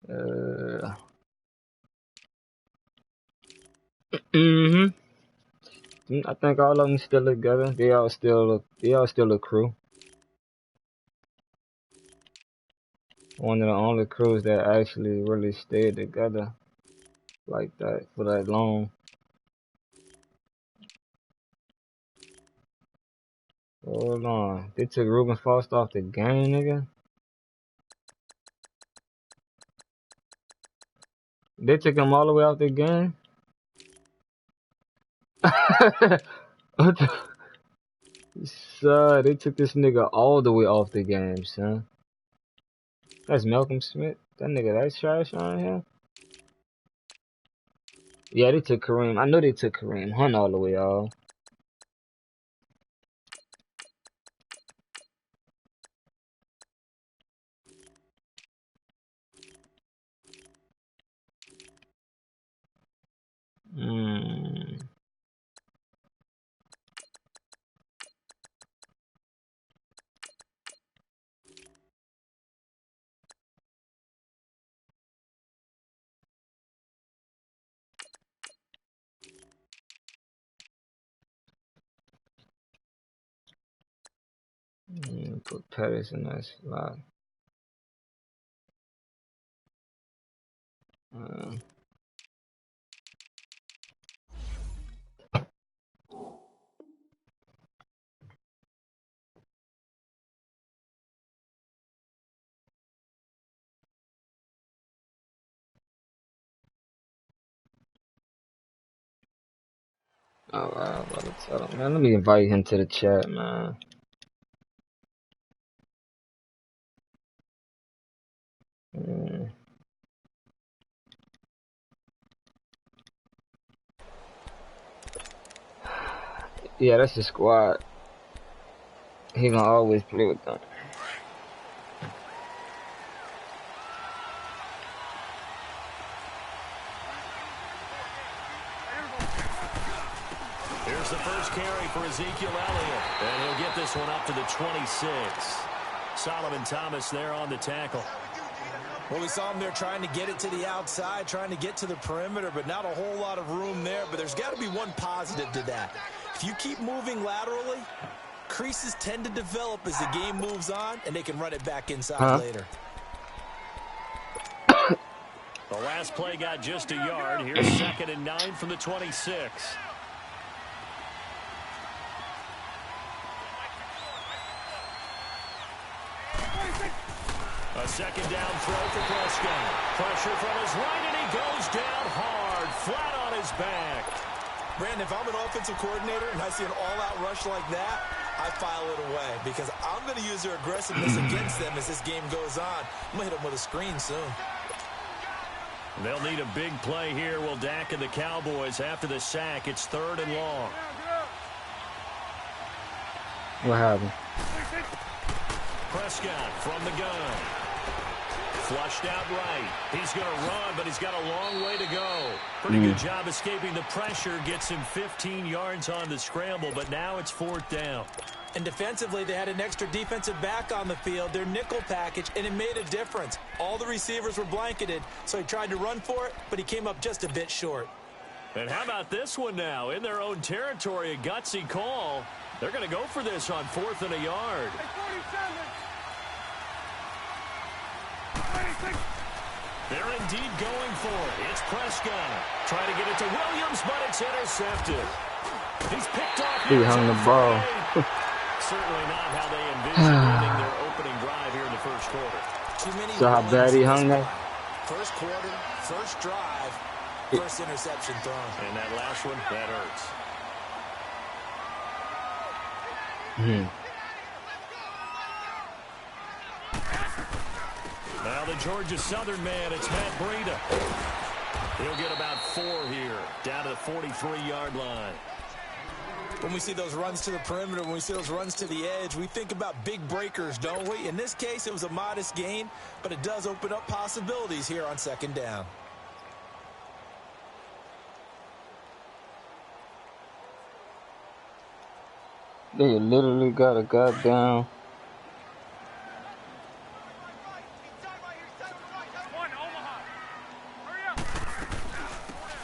Uh, mm-hmm. I think all of them still together. They all still a crew. One of the only crews that actually really stayed together like that for that long. Hold on. They took Ruben Foster off the game, nigga? They took him all the way off the game? What the? Son, they took this nigga all the way off the game, son. That's Malcolm Smith. That nigga that's trash on here. Yeah, they took Kareem. I know they took Kareem Hunt all the way off. Hmm. Put Pettis in that slot. Oh, wow, I'm about to tell him. Man, let me invite him to the chat, man. Mm. Yeah, that's the squad. He gonna always play with them. Here's the first carry for Ezekiel Elliott, and he'll get this one up to the 26. Solomon Thomas there on the tackle. Well, we saw him there trying to get it to the outside, trying to get to the perimeter, but not a whole lot of room there. But there's got to be one positive to that. If you keep moving laterally, creases tend to develop as the game moves on, and they can run it back inside later. The last play got just a yard. Here's 2nd and 9 from the 26. A second down throw for Prescott. Pressure from his right, and he goes down hard, flat on his back. Brandon, if I'm an offensive coordinator and I see an all-out rush like that, I file it away because I'm going to use their aggressiveness against them as this game goes on. I'm going to hit them with a screen soon. They'll need a big play here. Will Dak and the Cowboys after the sack. It's 3rd and long. What happened? Prescott from the gun. Flushed out right. He's going to run, but he's got a long way to go. Pretty good job escaping the pressure. Gets him 15 yards on the scramble, but now it's 4th down. And defensively, they had an extra defensive back on the field, their nickel package, and it made a difference. All the receivers were blanketed, so he tried to run for it, but he came up just a bit short. And how about this one now? In their own territory, a gutsy call. They're going to go for this on 4th and a yard. They're indeed going for it. It's Prescott. Trying to get it to Williams, but it's intercepted. He's picked off. He hung the ball. Certainly not how they envisioned winning their opening drive here in the first quarter. Too many. So how bad he hung that? First quarter, first drive, first interception thrown. And that last one, that hurts. Now the Georgia Southern man, it's Matt Breida. He'll get about 4 here, down to the 43-yard line. When we see those runs to the perimeter, when we see those runs to the edge, we think about big breakers, don't we? In this case, it was a modest gain, but it does open up possibilities here on 2nd down. They literally got a goddamn.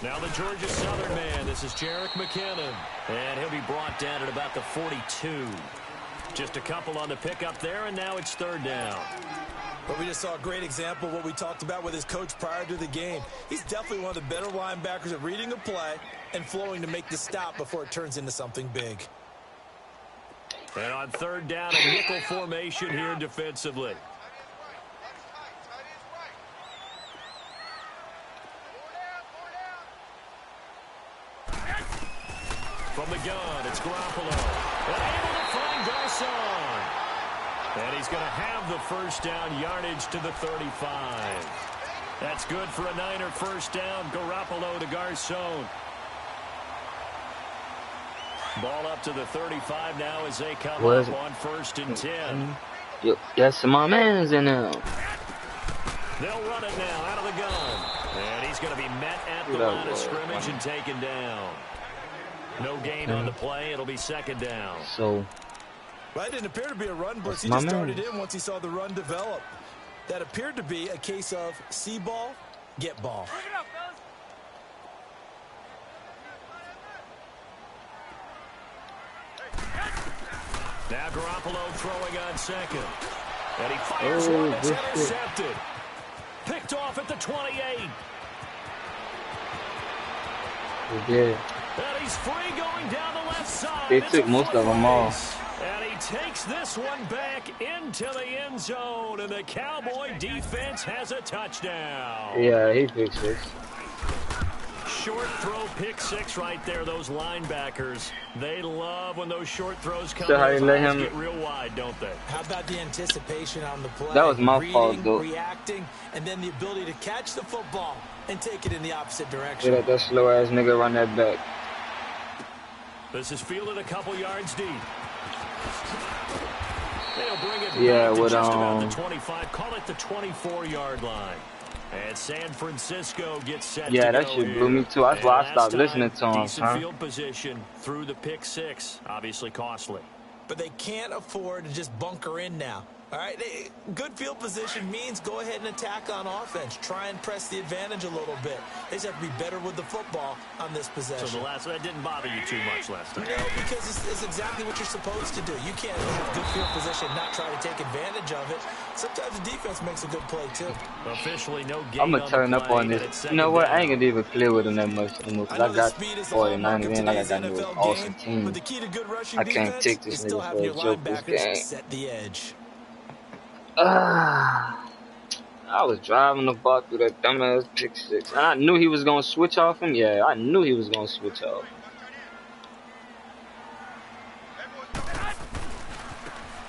Now the Georgia Southern man. This is Jerick McKinnon. And he'll be brought down at about the 42. Just a couple on the pickup there, and now it's third down. But we just saw a great example of what we talked about with his coach prior to the game. He's definitely one of the better linebackers at reading a play and flowing to make the stop before it turns into something big. And on third down, a nickel formation here defensively. From the gun, it's Garoppolo. And able to find Garcon. And he's going to have the first down, yardage to the 35. That's good for a Niner first down. Garoppolo to Garcon. Ball up to the 35 now as they come up on 1st and 10. Yes, my man's in there. They'll run it now out of the gun. And he's going to be met at the line of scrimmage and taken down. No gain on the play. It'll be second down. So, well, it didn't appear to be a run blitz. He just started in once he saw the run develop. That appeared to be a case of see ball, get ball. Now Garoppolo throwing on second. And he fires one that's intercepted. Picked off at the 28. He did. And he's free going down the left side. They took most of them off. And he takes this one back into the end zone. And the Cowboy defense has a touchdown. Yeah, he fixed this. Short throw, pick six right there. Those linebackers, they love when those short throws come. So how you let him get real wide, don't they? How about the anticipation on the play? That was my fault, though. Reacting, and then the ability to catch the football and take it in the opposite direction. Let that slow ass nigga run that back. This is fielded a couple yards deep. They'll bring it back to just about the 25. Call it the 24-yard line. And San Francisco gets set to that go shit here. blew me too. That's why I stopped listening to him. Decent field position through the pick six. Obviously costly. But they can't afford to just bunker in now. All right, good field position means go ahead and attack on offense. Try and press the advantage a little bit. They just have to be better with the football on this possession. So that didn't bother you too much last time? No, because it's exactly what you're supposed to do. You can't have good field position and not try to take advantage of it. Sometimes the defense makes a good play, too. Officially, no game. I'm going to turn up on this. You know what? I ain't going to even play with him that much anymore because I got 49 again. I got an awesome team. But the key to good rushing I can't take this nigga for a joke this game. Set the edge. I was driving the ball through that dumbass pick six. And I knew he was going to switch off him. Yeah, I knew he was going to switch off.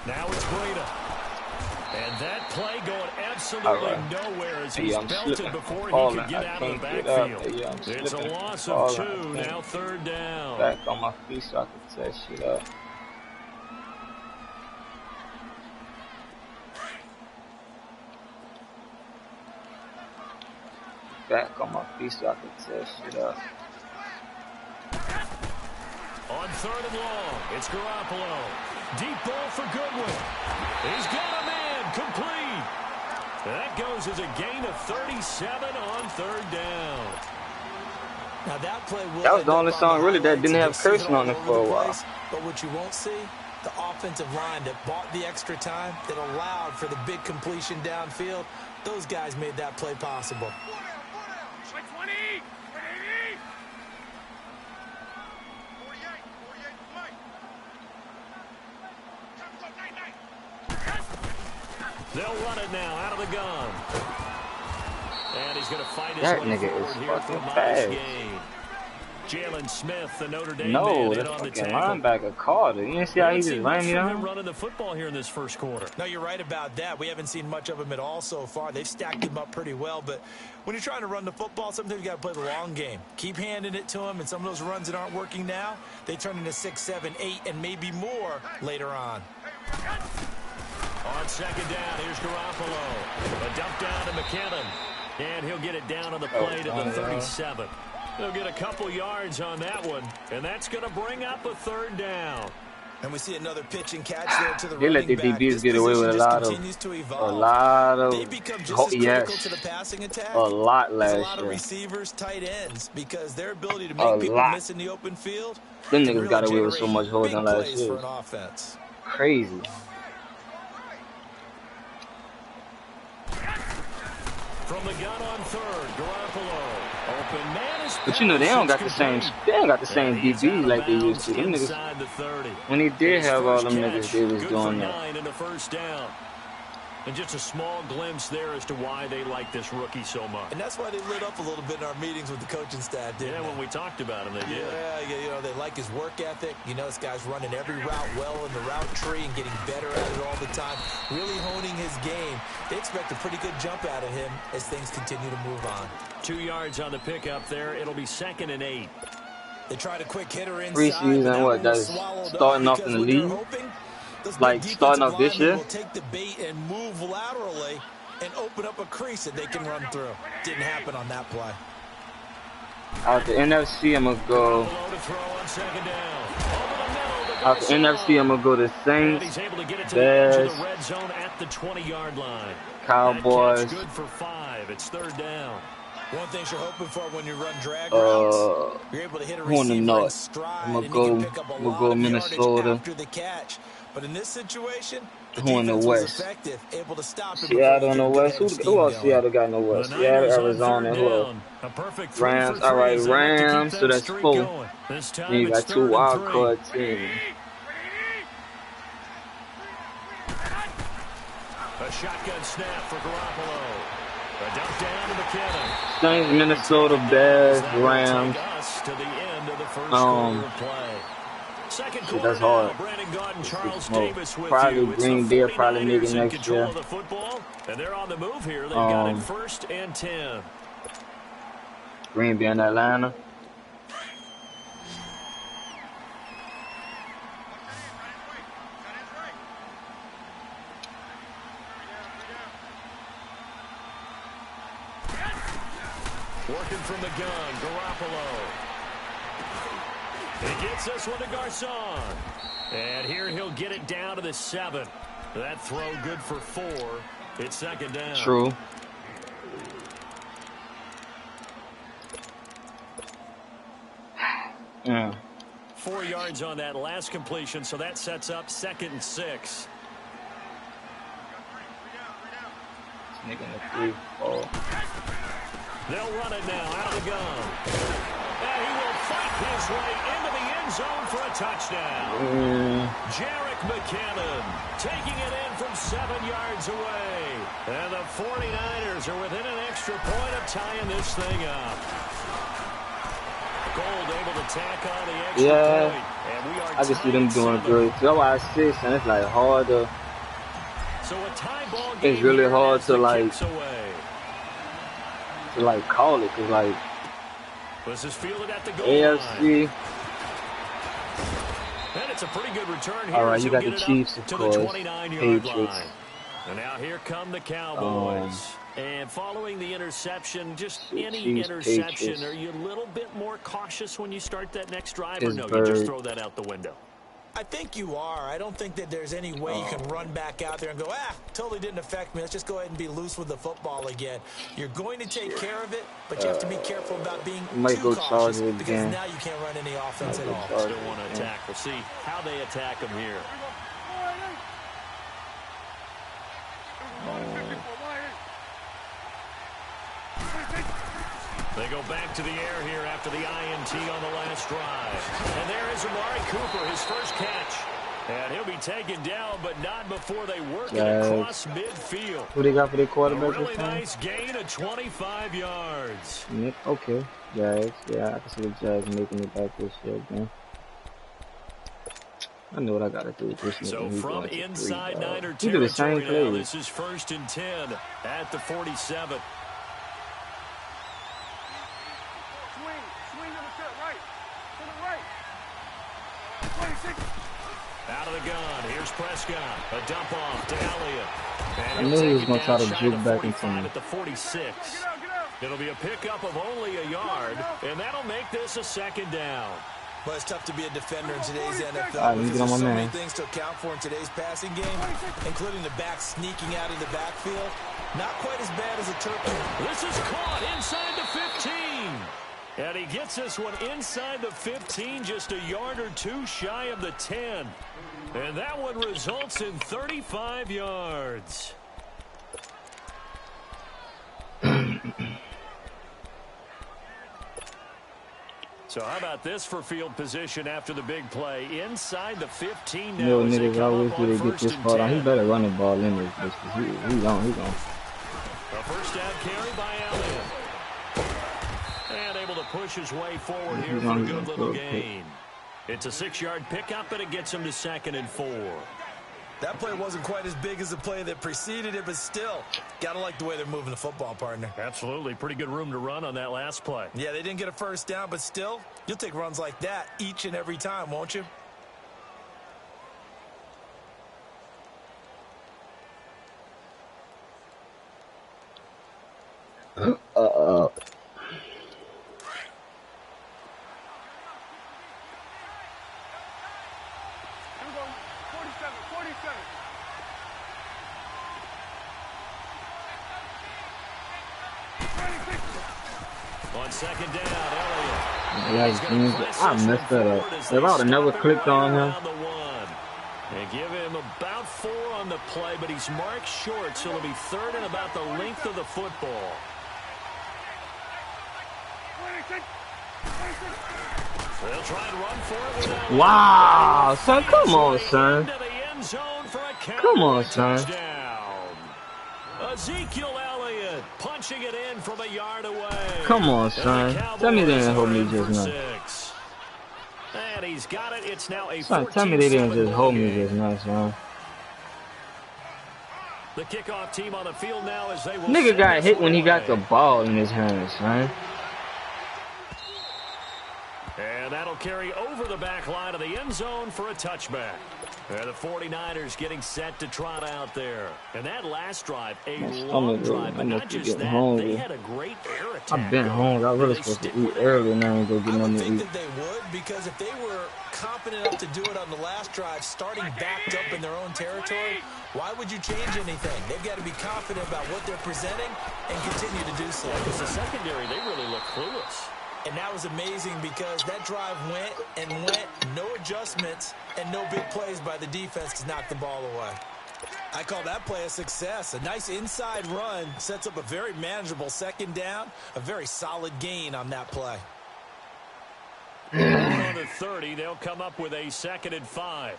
Now it's Breda. And that play going absolutely nowhere as he's belted before he could get out of the backfield. It's a loss of 2, now third down. Back on my feet so I could set shit up. Back on my feet so I can test shit up. On third and long, it's Garoppolo. Deep ball for Goodwin. He's got a man, complete. That goes as a gain of 37 on third down. Now that play that was the only song really that didn't have cursing on it for a while. But what you won't see, the offensive line that bought the extra time, that allowed for the big completion downfield, those guys made that play possible. They'll run it now out of the gun. And he's going to fight his that way nigga forward is here for a fucking modest fast. gain. Jalen Smith, the Notre Dame No, man, that in on the fucking tackle. linebacker caught it. You didn't see how he just ran me down? Running the football here in this first quarter. No, you're right about that. We haven't seen much of him at all so far. They've stacked him up pretty well, but when you're trying to run the football, sometimes you got to play the long game. Keep handing it to him, and some of those runs that aren't working now, they turn into 6, 7, 8, and maybe more later on. On second down, here's Garoppolo. A dump down to McKinnon. And he'll get it down on the play to the 37. He'll get a couple yards on that one, and that's going to bring up a third down. And we see another pitch and catch there to the They let the running back. DBs get away with a lot of, They become just as critical to the passing attack a lot as a last lot of year. receivers, tight ends, because their ability to A make people lot. miss in the open field Them can niggas really got away with so generate much holding big last plays year. for an offense. Crazy. From the gun on third, Garoppolo. Open man is But you know they don't got the same DB like they used to. Them niggas, inside the 30. when they did have all them niggas, Catch, they was good doing for that. 9 and a first down. And just a small glimpse there as to why they like this rookie so much. And that's why they lit up a little bit in our meetings with the coaching staff, didn't they? When we talked about him, they did. Yeah, you know, they like his work ethic. You know, this guy's running every route well in the route tree and getting better at it all the time, really honing his game. They expect a pretty good jump out of him as things continue to move on. 2 yards on the pickup there. It'll be 2nd and 8. They tried a quick hitter inside. Preseason, what? That's starting off in the league? Like starting off this year? Will take the bait and move laterally and open up a crease that they can run through. Didn't happen on that play. Out the NFC, I'm gonna go. Out the NFC, I'm gonna go to Saints, Bears, the 20-yard line. Cowboys. Good for 5. It's 3rd down. One thing you're hoping for when you run drag routes, you're able to hit a receiver in stride, I'm gonna go Minnesota. After the catch. But in this situation, the who in the defense West? was effective, able to stop him. Seattle in the West. Who else Seattle got in the West? Seattle, Arizona, who else? Rams. All right, Rams. So that's 4. Then you got 2 wild card teams. A shotgun snap for Garoppolo. A dump down to McKinnon. Saints, Minnesota, Bears, Rams. To the end of the first quarter of play. Second quarter that's hard. Brandon Gaudin, Charles Davis with probably you. Green Bay probably make it next year. Of the football, and they're on the move here. They've got it 1st and 10. Green Bay in Atlanta. Working from the gun, Garoppolo. He gets this one to Garcon. And here he'll get it down to the 7. That throw good for 4. It's 2nd down. True. Yeah. 4 yards on that last completion, so that sets up 2nd and 6. Nigga in the 3-4. They'll run it now out of the gun. And he will fight his way into the end zone for a touchdown. Jerick McKinnon taking it in from 7 yards away. And the 49ers are within an extra point of tying this thing up. Gold able to tack on the extra point. And we are I can see them doing good. That's why I 6, and it's like hard to. So a tie ball game. It's really hard to like. Away. Call it, cause like. This is fielded at the goal AFC. line. And it's a pretty good return here. All right, you got the Chiefs, of course. Patriots. And now here come the Cowboys. And following the interception, just any Chiefs, interception, Patriots. are you a little bit more cautious when you start that next drive, or no, you Pittsburgh. just throw that out the window? I think you are. I don't think that there's any way you can run back out there and go, totally didn't affect me. Let's just go ahead and be loose with the football again. You're going to take care of it, but you have to be careful about being too cautious because now you can't run any offense at all. Still want to attack. We'll see how they attack them here. They go back to the air here after the INT on the last drive. And there is Amari Cooper, his first catch. And he'll be taken down, but not before they work it across midfield. Who they got for their quarterback A really this time? nice gain of 25 yards. Okay, Jags. Yeah, I can see the Jags making it back this year, man. I know what I gotta do with this nigga. So from inside Niner he do the same territory now, play. this is 1st and 10 at the 47. Out of the gun, here's Prescott. A dump off to Elliott. I knew he was going to try to juke back into me. At the 46. It'll be a pickup of only a yard, and that'll make this a 2nd down. But it's tough to be a defender in today's NFL. All right, Because get on my there's so man. many things to account for in today's passing game, including the back sneaking out of the backfield. Not quite as bad as a turkey. This is caught inside the 15. And he gets this one inside the 15, just a yard or two shy of the 10. And that one results in 35 yards. So how about this for field position after the big play? Inside the 15 now. Yo, niggas always do they get this ball down. He better run the ball in this bitch. He gone. A first down carry by Elliott. And able to push his way forward here for a good little gain. It's a 6-yard pickup, and it gets him to 2nd and 4. That play wasn't quite as big as the play that preceded it, but still, gotta like the way they're moving the football, partner. Absolutely. Pretty good room to run on that last play. Yeah, they didn't get a first down, but still, you'll take runs like that each and every time, won't you? On 2nd down, Elliott. I messed that up. If I would have never clicked on him. They give him about 4 on the play, but he's marked short, so it'll be 3rd and about the length of the football. They'll try and run for it without. Wow, son, come on, son. Come on, son. Ezekiel Elliott punching it in from a yard away. Come on, son. Tell me they didn't hold me just now. And he's got it. It's now a son, tell me they didn't just hold me just now, son. The kickoff team on the field now as they will. Nigga got hit when he got the ball in his hands, son. And that'll carry over the back line of the end zone for a touchback. And the 49ers getting set to trot out there. And that last drive, a long drive, but not just that, they had a great air attack. I've been home. I really supposed to eat early now and go get nothing to eat. I would think that they would, because if they were confident enough to do it on the last drive, starting backed up in their own territory, why would you change anything? They've got to be confident about what they're presenting and continue to do so. Because the secondary, they really look clueless. And that was amazing because that drive went and went, no adjustments, and no big plays by the defense to knock the ball away. I call that play a success. A nice inside run sets up a very manageable 2nd down, a very solid gain on that play. On the 30, they'll come up with a 2nd and 5.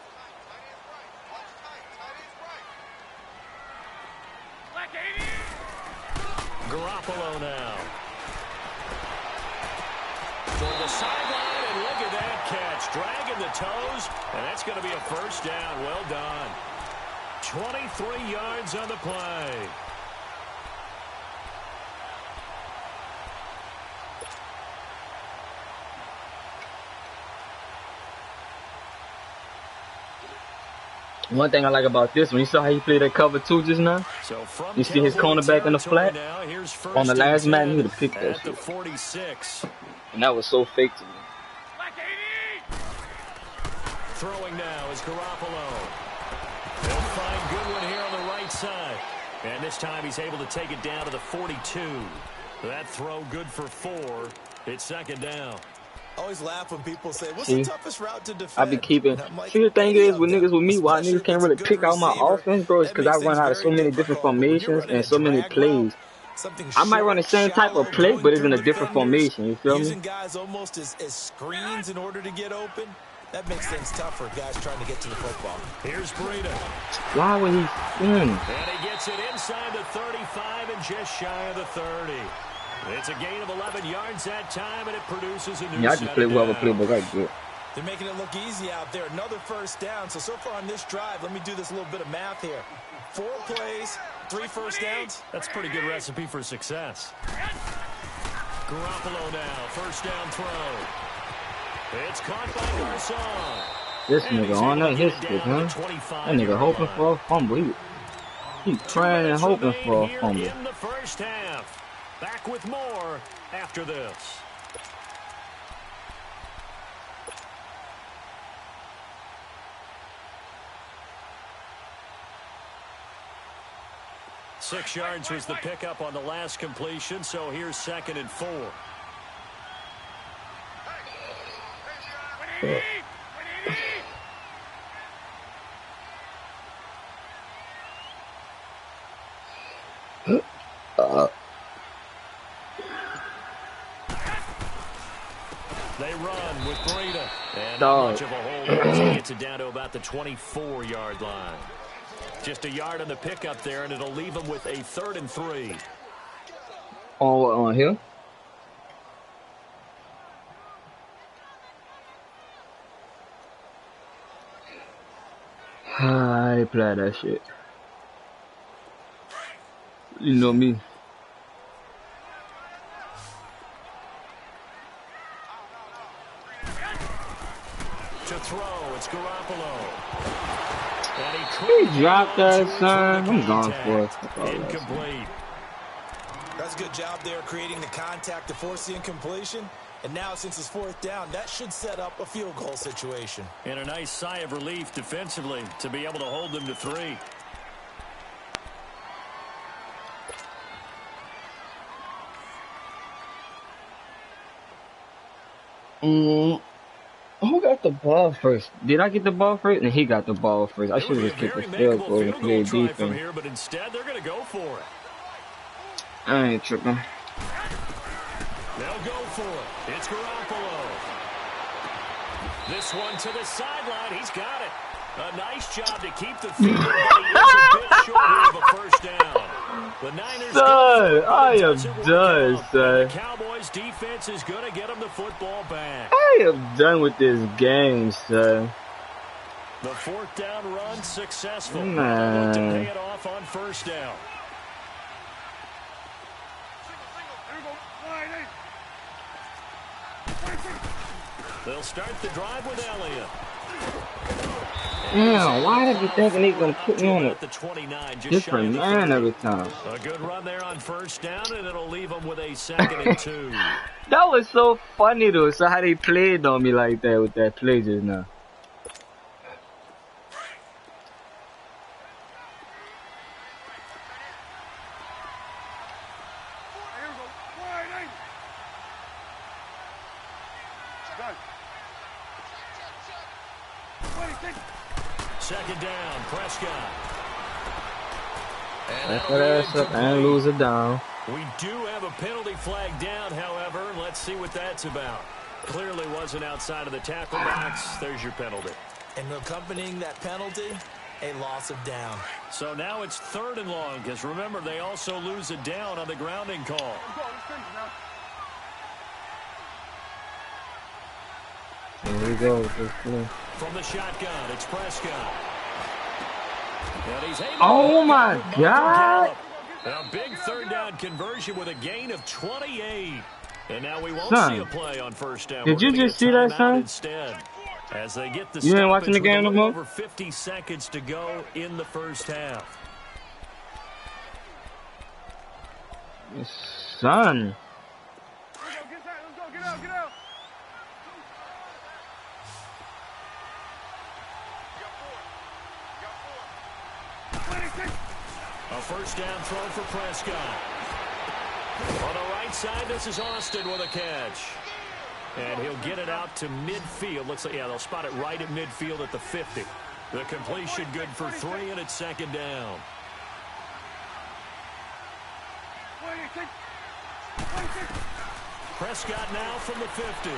Garoppolo now. For the sideline, and look at that catch. Dragging the toes, and that's going to be a first down. Well done. 23 yards on the play. One thing I like about this one, you saw how he played that cover 2 just now? So You see his cornerback in the flat? On the last man, he would have picked that shit. shit. 46. And that was so fake to me. Throwing now is Garoppolo. They'll find Goodwin here on the right side. And this time he's able to take it down to the 42. That throw good for 4. It's 2nd down. I always laugh when people say, what's the toughest route to defend? I be keeping. See, the thing is, with niggas with me, why niggas can't really pick out my offense, bro, is because I run out of so many different formations and so many plays. I might run the same type of play, but it's in a different formation, you feel me? Using guys almost as screens in order to get open, that makes things tough for guys trying to get to the football. Here's Breida. Why would he? And he gets it inside the 35 and just shy of the 30. It's a gain of 11 yards that time, and it produces a new I can play whoever playbook I get. They're making it look easy out there. Another first down. So far on this drive, let me do this little bit of math here. 4 plays, 3 first downs. That's a pretty good recipe for success. Garoppolo now, first down throw. It's caught by Garcon. This nigga on that hit stick, huh? That nigga hoping for a fumble. He trying and hoping for a fumble. In the first half. Back with more after this. 6 yards was the pickup on the last completion, so here's 2nd and 4. They run with Breida. And not much of a hold. He gets it down to about the 24-yard line. Just a yard on the pickup there, and it'll leave him with a 3rd and 3. On here? I play that shit. You know me. To throw, it's Garoppolo. He dropped that, son. I'm gone for it. Incomplete. That's a good job there creating the contact to force the incompletion. And now, since it's 4th down, that should set up a field goal situation. And a nice sigh of relief defensively to be able to hold them to 3. Who got the ball first? Did I get the ball first? And he got the ball first. I should have just kicked the field goal and played defense. From here, but instead, they're going to go for it. I ain't tripping. They'll go for it. It's Garoppolo. This one to the sideline. He's got it. A nice job to keep the field, but he is a bit short of a first down. The Niners son, I am done, son. The Cowboys defense is going to get them the football back. I am done with this game, son. The 4th down run successful. Man. Look to pay it off on 1st down. They'll start the drive with Elliott. Damn, why did you think he's gonna put me on a different man every time? A good run there on 1st down, and it'll leave him with a 2nd and 2. That was so funny though, so how they played on me like that with that play just now. Second down, Prescott. Back that ass up and lose it down. We do have a penalty flag down, however. Let's see what that's about. Clearly wasn't outside of the tackle box. There's your penalty. And accompanying that penalty, a loss of down. So now it's 3rd and long, because remember, they also lose a down on the grounding call. Here we go. From the shotgun, it's Prescott. And he's able oh my God! A big 3rd down conversion with a gain of 28. And now we won't see a play on 1st down. Did you just see that, son? Instead, as they get the you ain't watching the game no more? Over 50 seconds to go in the 1st half. Son. A 1st down throw for Prescott. On the right side, this is Austin with a catch. And he'll get it out to midfield. Looks like, yeah, they'll spot it right at midfield at the 50. The completion good for 3, and it's 2nd down. Prescott now from the 50.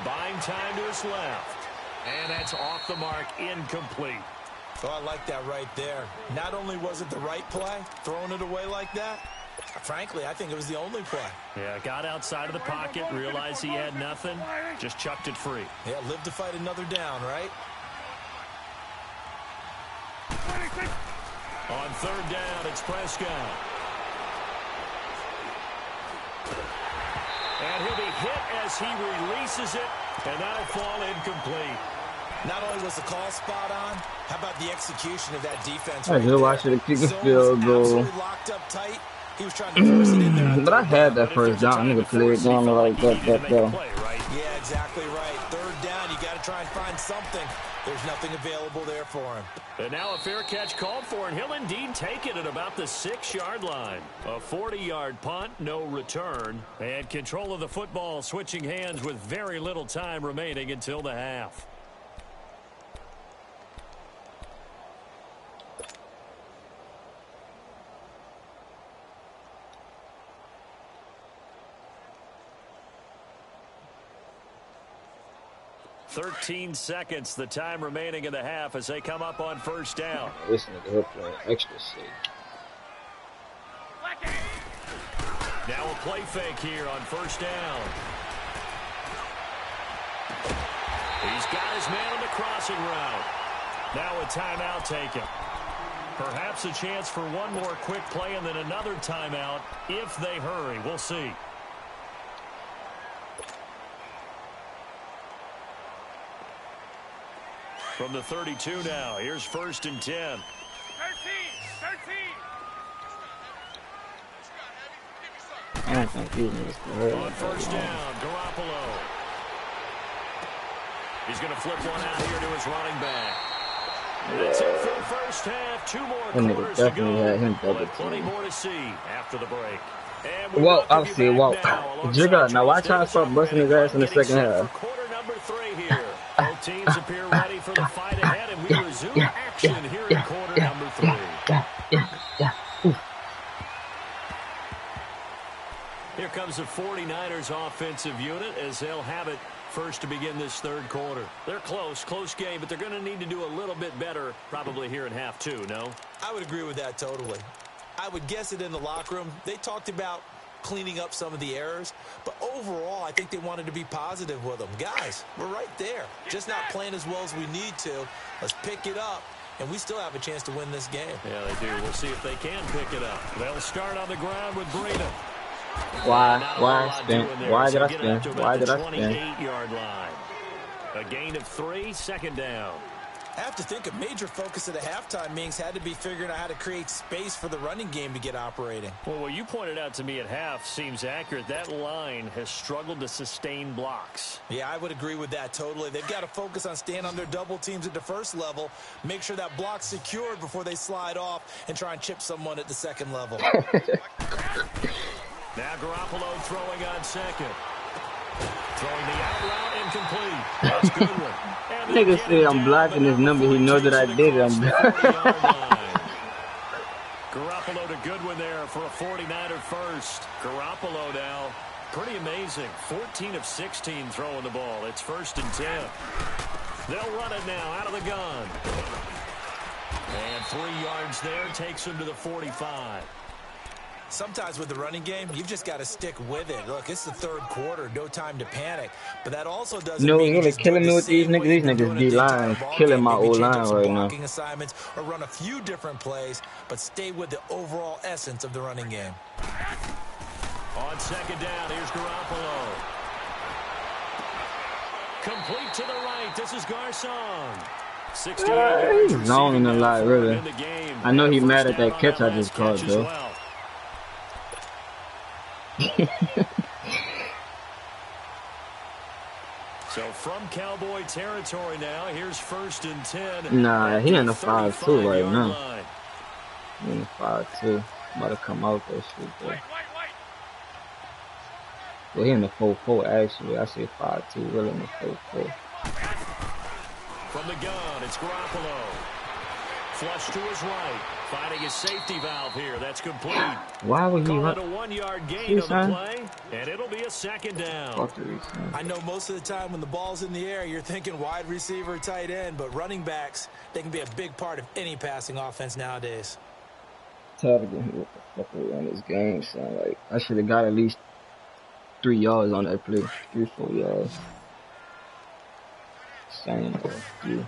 Buying time to his left. And that's off the mark, incomplete. Oh, I like that right there. Not only was it the right play, throwing it away like that, frankly, I think it was the only play. Yeah, got outside of the pocket, realized he had nothing, just chucked it free. Yeah, live to fight another down, right? On 3rd down, it's Prescott. And he'll be hit as he releases it, and that'll fall incomplete. Not only was the call spot on, how about the execution of that defense? I just watched it kick the field goal. Locked up tight. He was trying to force it in there. But I had that 1st down. Nigga played down like that though. Yeah, exactly right. 3rd down, you got to try and find something. There's nothing available there for him. And now a fair catch called for, and he'll indeed take it at about the 6-yard line. A 40-yard punt, no return. And control of the football switching hands with very little time remaining until the half. "13 seconds, the time remaining in the half as they come up on first down." This nigga playing extra safe. Now a play fake here on first down. He's got his man on the crossing route. Now a timeout taken. Perhaps a chance for one more quick play and then another timeout if they hurry. We'll see. From the 32 now, here's 1st and 10. 13. On first down, Garoppolo. He's going to flip one out here to his running back. That's it for the first half. 2 more quarters to go. But plenty more to see after the break. Well, I'll see. Well, Jigga, now watch how I start busting his ass in the second half. Quarter number 3 here. Both teams appear ready for the fight ahead, and we resume action here in quarter number 3. Here comes the 49ers offensive unit as they'll have it first to begin this third quarter. They're close game, but they're going to need to do a little bit better probably here in half 2, no? I would agree with that totally. I would guess it in the locker room. They talked about cleaning up some of the errors, but overall I think they wanted to be positive with them. Guys, we're right there. Just not playing as well as we need to. Let's pick it up, and we still have a chance to win this game. Yeah, they do. We'll see if they can pick it up. They'll start on the ground with Breeden. Why spin? Why did I spin? Why did I spin? 28-yard line. A gain of 3, second down. I have to think a major focus at the halftime, Mings, had to be figuring out how to create space for the running game to get operating. Well, what you pointed out to me at half seems accurate. That line has struggled to sustain blocks. Yeah, I would agree with that totally. They've got to focus on staying on their double teams at the first level, make sure that block's secured before they slide off and try and chip someone at the second level. Now Garoppolo throwing on second. Throwing the out route incomplete. That's good one. Nigga say I'm blocking his number. He knows that I did it. Garoppolo to Goodwin there for a 49er first. Garoppolo now, pretty amazing. 14 of 16 throwing the ball. It's 1st and 10. They'll run it now out of the gun. And 3 yards there takes him to the 45. Sometimes with the running game, you've just got to stick with it. Look, it's the third quarter, no time to panic. But that also doesn't mean you're killing me with these niggas. These niggas D-line, killing my old line right now. Assignments or run a few different plays, but stay with the overall essence of the running game. On second down, here's Garoppolo. Complete to the right. This is Garcon. 68 he's zoning a lot, really. I know he's mad at that catch I just caught, though. So from Cowboy territory now, here's 1st and 10. Nah, he in the 5-2 right now. He in the 5-2. About to come out that shit, though. Well, he in the 4-4, actually. I say 5-2, really in the 4-4. From the gun, it's Garoppolo. Flush to his right. Finding his safety valve here. That's complete. Why would he run? A 1-yard gain on the play, and it'll be a second down. I know most of the time when the ball's in the air, you're thinking wide receiver, tight end, but running backs, they can be a big part of any passing offense nowadays. Tired of getting what the fuck around this game, son. Like, I should have got at least 3 yards on that play. 3-4 yards. Same or a few.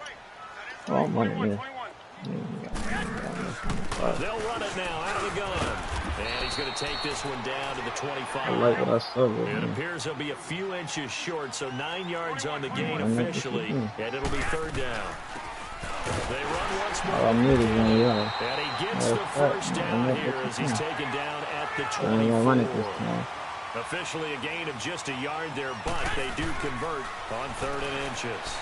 Oh, I'm running here. They'll run it now out of the gun. And he's going to take this one down to the 25. I like what I saw. It appears he'll be a few inches short, so 9 yards on the gain officially. And it'll be third down. They run once more. All I need is 1 yard. And he gets the first down here as he's taken down at the 24. Officially a gain of just a yard there, but they do convert on 3rd and inches.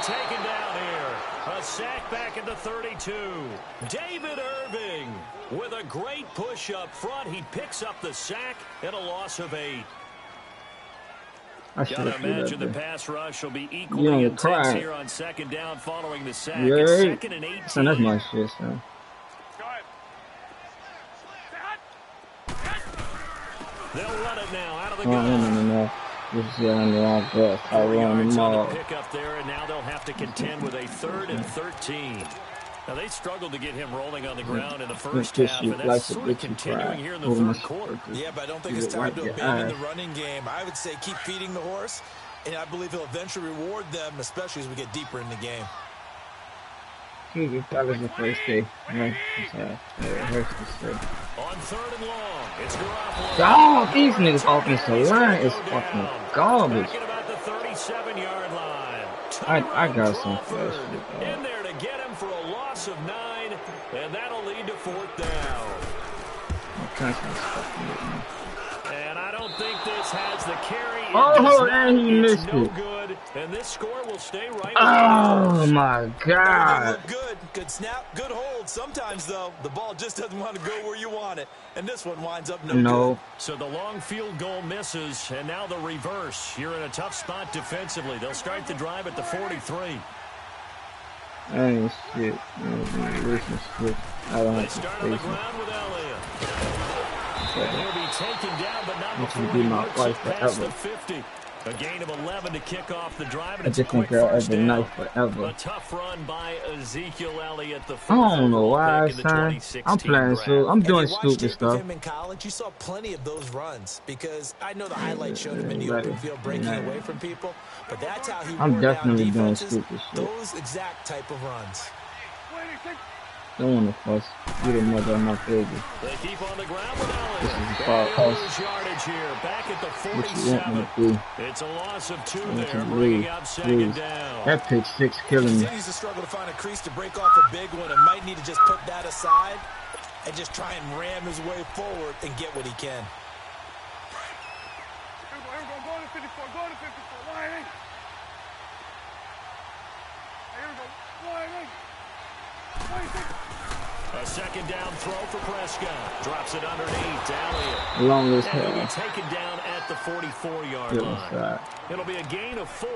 taken down here. A sack back at the 32. David Irving with a great push up front. He picks up the sack and a loss of 8. Gotta imagine the pass rush will be equally intense here on second down following the sack. Yeah. It's 2nd and 18. Son, that's my shit, son. They'll run it now out of the gun. No. This is on the wrong bus. I run them all. Pick up there, and now they'll have to contend with a 3rd and 13. Now, they struggled to get him rolling on the ground in the first half, and that's sort of continuing here in the 3rd quarter. Yeah, but I don't think it's time to abandon the running game. I would say keep feeding the horse, and I believe he'll eventually reward them, especially as we get deeper in the game. That was the first day. It hurts to say. On 3rd and long, it's Garoppolo. Oh, these niggas offensive line is fucking garbage. About the 37-yard line. I got some flash. In there to get him for a loss of 9, and that'll lead to 4th down. And I don't think this has the carry. Oh, and he missed it. Good, and this score will stay right. Oh my God. Good. Good snap, good hold. Sometimes, though, the ball just doesn't want to go where you want it. And this one winds up no good. So the long field goal misses, and now the reverse. You're in a tough spot defensively. They'll start the drive at the 43. Ain't shit. I don't They have to start on the face ground with Elliott. it. He'll be taken down, but not This before will be he my works life it past forever. the 50. A gain of 11 to kick off the drive. And I it's a just think quick I'll first ever down. knife forever. A tough run by Ezekiel Elliott. The I don't know why, pick in the son. 2016 I'm playing draft. so I'm doing If you watched stupid tape of stuff. him in college, you saw plenty of those runs because I know the highlights showed him in the open field breaking away from people, but that's how he I'm wore down definitely doing defenses. stupid shit. Those exact type of runs. Don't want to fuss. You the mother of my baby. They keep on the ground with Elliott. This is the far house. Yardage here, back at the What you want me 47. to do? It's a loss of 2 Want there, to bringing leave, up second please. down. That pick 6 killing He me. continues to struggle to find a crease to break off a big one and might need to just put that aside and just try and ram his way forward and get what he can. Go to 54, go to 54, lining. Here we go, lining. 26. A second down throw for Prescott. Drops it underneath to Elliott. Long as And he'll be hell. taken down at the 44-yard Good line. side. It'll be a gain of 4.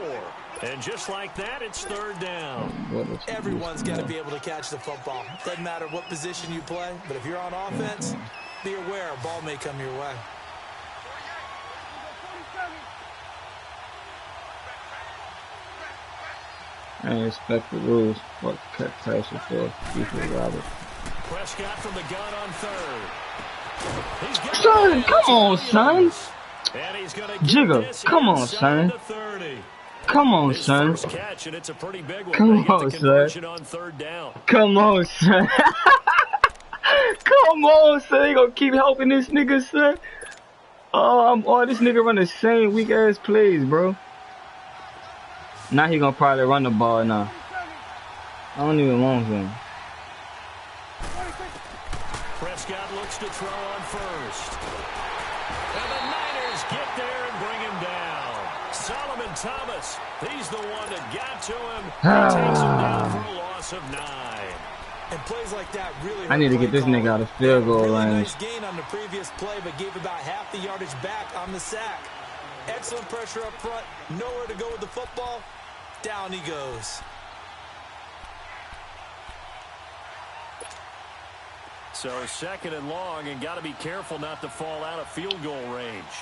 And just like that, it's 3rd down. Everyone's got to be able to catch the football. Doesn't matter what position you play, but if you're on offense, be aware a ball may come your way. I ain't respect the rules. Fuck cut pressure for Keith Robert. Prescott from the gun on 3rd. He's got Son, come on, son. And he's gonna Jigger, get this come on, inside son. the 30. Come on, His son. first catch, and it's a pretty big one. Come They get on, the son. conversion on 3rd down. Come on, son. Come on, son. They gonna keep helping this nigga, son. Oh, this nigga run the same weak ass plays, bro. Now he gonna probably run the ball now. I don't even want him. Prescott looks to throw on 1st. And the Niners get there and bring him down. Solomon Thomas, he's the one that got to him. He takes him down for a loss of 9. And plays like that really. I need to get this nigga out of field goal really range. Nice gain on the previous play, but gave about half the yardage back on the sack. Excellent pressure up front. Nowhere to go with the football. Down he goes. So 2nd and long, and got to be careful not to fall out of field goal range.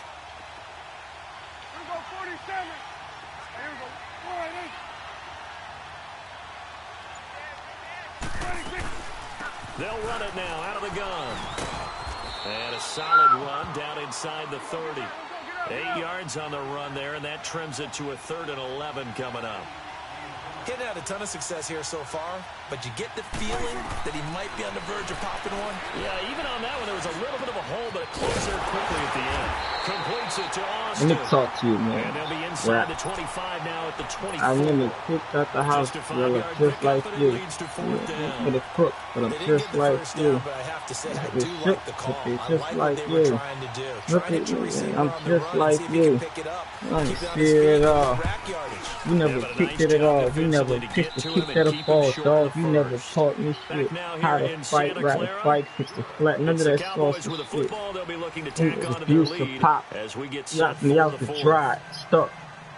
Here we go, 47. Here we go, lining. 26. They'll run it now out of the gun. And a solid run down inside the 30. 8 yards on the run there, and that trims it to a 3rd and 11 coming up. He hadn't had a ton of success here so far, but you get the feeling that he might be on the verge of popping one. Yeah, even on that one, there was a little bit of a hole, but it closed there quickly at the end. Completes it to Let me Austin. talk to you, man. And they'll be inside Rap. the 25 now at the 24. I remember kicked out the house, Just a brother, 5-yard just pickup, like and it you. leads to fourth down. With a crook, but I'm They didn't just get the like first you. down, but I have to say I It's do shook, like the but call. they I just like like what they were you. trying to do. Look Try to at get your me, receiver I'm on the just run and like see if he you. can pick it up. I Keep ain't it on his scared feet, at get all. more rack yardage. You never but a kicked nice it at job all. You never defensively to pitched get the to kick him that and a keep him fall, short dog. of the You never first. taught me Back shit. now How here to in fight, Santa right to Clara. fight, fix the flat. None It's of the that Cowboys saucy with a shit. football. They'll be looking to You tack on to their abuse the lead pop. as we get set Knocked me for out the the fourth. dry, stuck.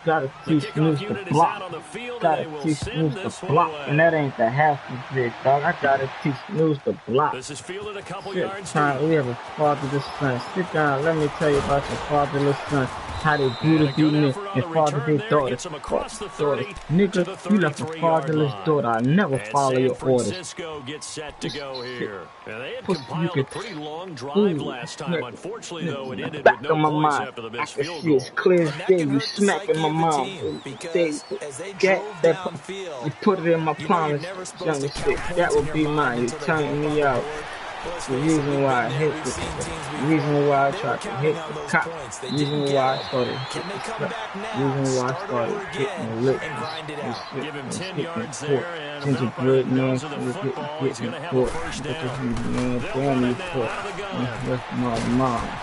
Gotta The teach kickoff Snooze to unit is block. out on the field, and Gotta they will teach send Snooze to this one block. away. And that ain't the half of it, dog. I gotta teach Snooze to block. This is fielded a couple Sit yards down. deep. We have a fatherless son. Sit down. Let me tell you about your fatherless son. How they And brutal a good beating it effort on and the father return their there. daughters. Gets them across the Daughters. 30 to Nigga, the you left a 33-yard fatherless line. daughter. I never And follow San your orders. Francisco gets set to go here. And they had Pussy, you compiled a could. pretty long drive Ooh, last time. Unfortunately, though, it in the ended with back no of my points mind, after the I missed can field see as goal. clear as And that day. can You hurt the smacking psyche my of a mom. team They, because as they that, drove that, downfield, you put it in my you know you're palm. never supposed to Young count shit. points That in would your be mind mine. You until they go turned up on me the out. board. Well, let's The face it, reason we've why I been there, hit we've the, seen teams the before. reason why I They were tried to counting hit on the those cop. points. They The didn't reason get why I them. started Can hitting they the come strap. back The now, reason why I start started over hitting again, the lips. and grind it This out? shit Give him was 10 getting yards caught. there, and about right Gingerbread man, those are the was football. He's going getting to have a caught. first Look at down. you, man. They'll Damn run you it now caught. out of the You gun. left my mom.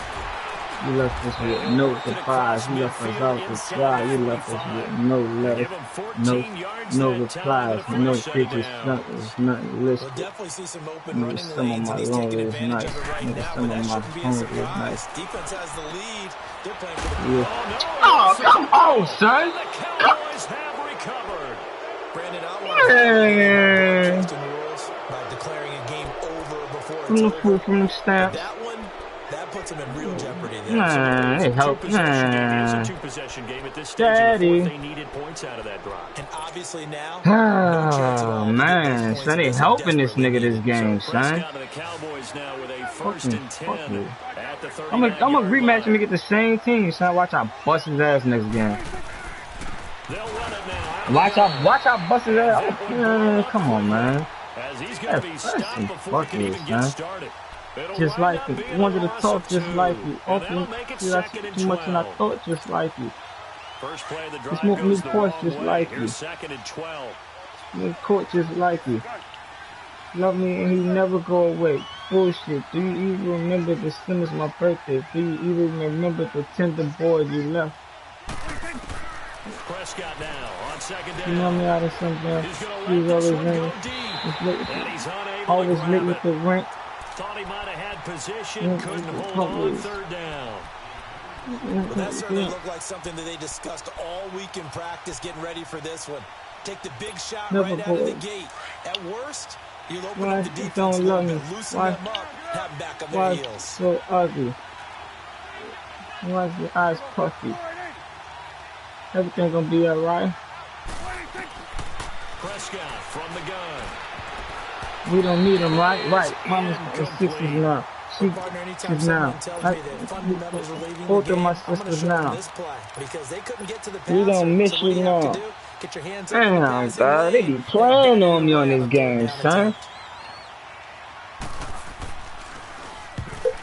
You left us And with they'll no work it surprise. across You left us midfield out to inside dry. the You left us 45. with no They letters, give him no 14 yards no that time, and replies, a no first set it digits, down. nothing, nothing We'll listed. definitely see some open Nigga, running some of lanes, my and he's taking loneliest advantage nights. of it right Nigga, now, some but of that my shouldn't be a hungriest nights. surprise. Defense has the lead. They're playing for the Yeah. Oh, no. Oh, come on, son. And the Cowboys have recovered. Brandon, I want to Man. broadcasting rules by declaring a game over before From it's the over. food, from the But stamps. that one, that puts them in real jeopardy there. Man, it helped. Two-possession game. It is a Man. two-possession game. At this stage in the Daddy. fourth, they needed points out of that drive. And obviously now, no chance at Oh, all to get those man. points Son, that they they so helping this desperately nigga this needed. game, So son. Prescott and the Cowboys now with a first Fucking and fuck 10 you. at the I'm 39-yard a rematch line. and we get the same team, son. Watch I bust his ass next game. They'll run it now. Watch I bust his ass. That one Man, blown up come on, quickly, man. as he's going to be That's stopped some before he can fuckery, even get son. started. It'll Just wind like up you. being a Wanted to loss talk of just 2, like you. and Often, that'll make it see, that's second and too much and I 12. thought just like you. First play of the Just drive smoke me goes the Porsche wrong just way. like you. Here's second and 12. Nigga court just like you. Love me and he never go away. Bullshit. Do you even remember the sin is my birthday? Do you even remember the tender boy you left? Prescott now on second You know down. me out of something. He's going to He's let this always one go in. deep. And he's unable to Always lit grab with it. the rank. Thought he might have had position, couldn't hold on third down. Well, that certainly looked like something that they discussed all week in practice, getting ready for this one. Take the big shot right out of the gate. At worst, you'll open up the defense a little bit, loosen them up, have them back on their Why heels. so ugly? Why is your eyes puffy? Everything gonna be alright? Prescott from the gun. We don't need him, right? Right. Mama's sisters now. Well, partner, anytime She's now. someone tells me that fundamentals are leaving the Both of game, my I'm going to sisters show them now. this play because they couldn't get to the We passer. don't miss So what you do you have now. to do? Get your hands up in the Damn, passing dog. They lane be and playing get on me on away this a game, third down son. attempt.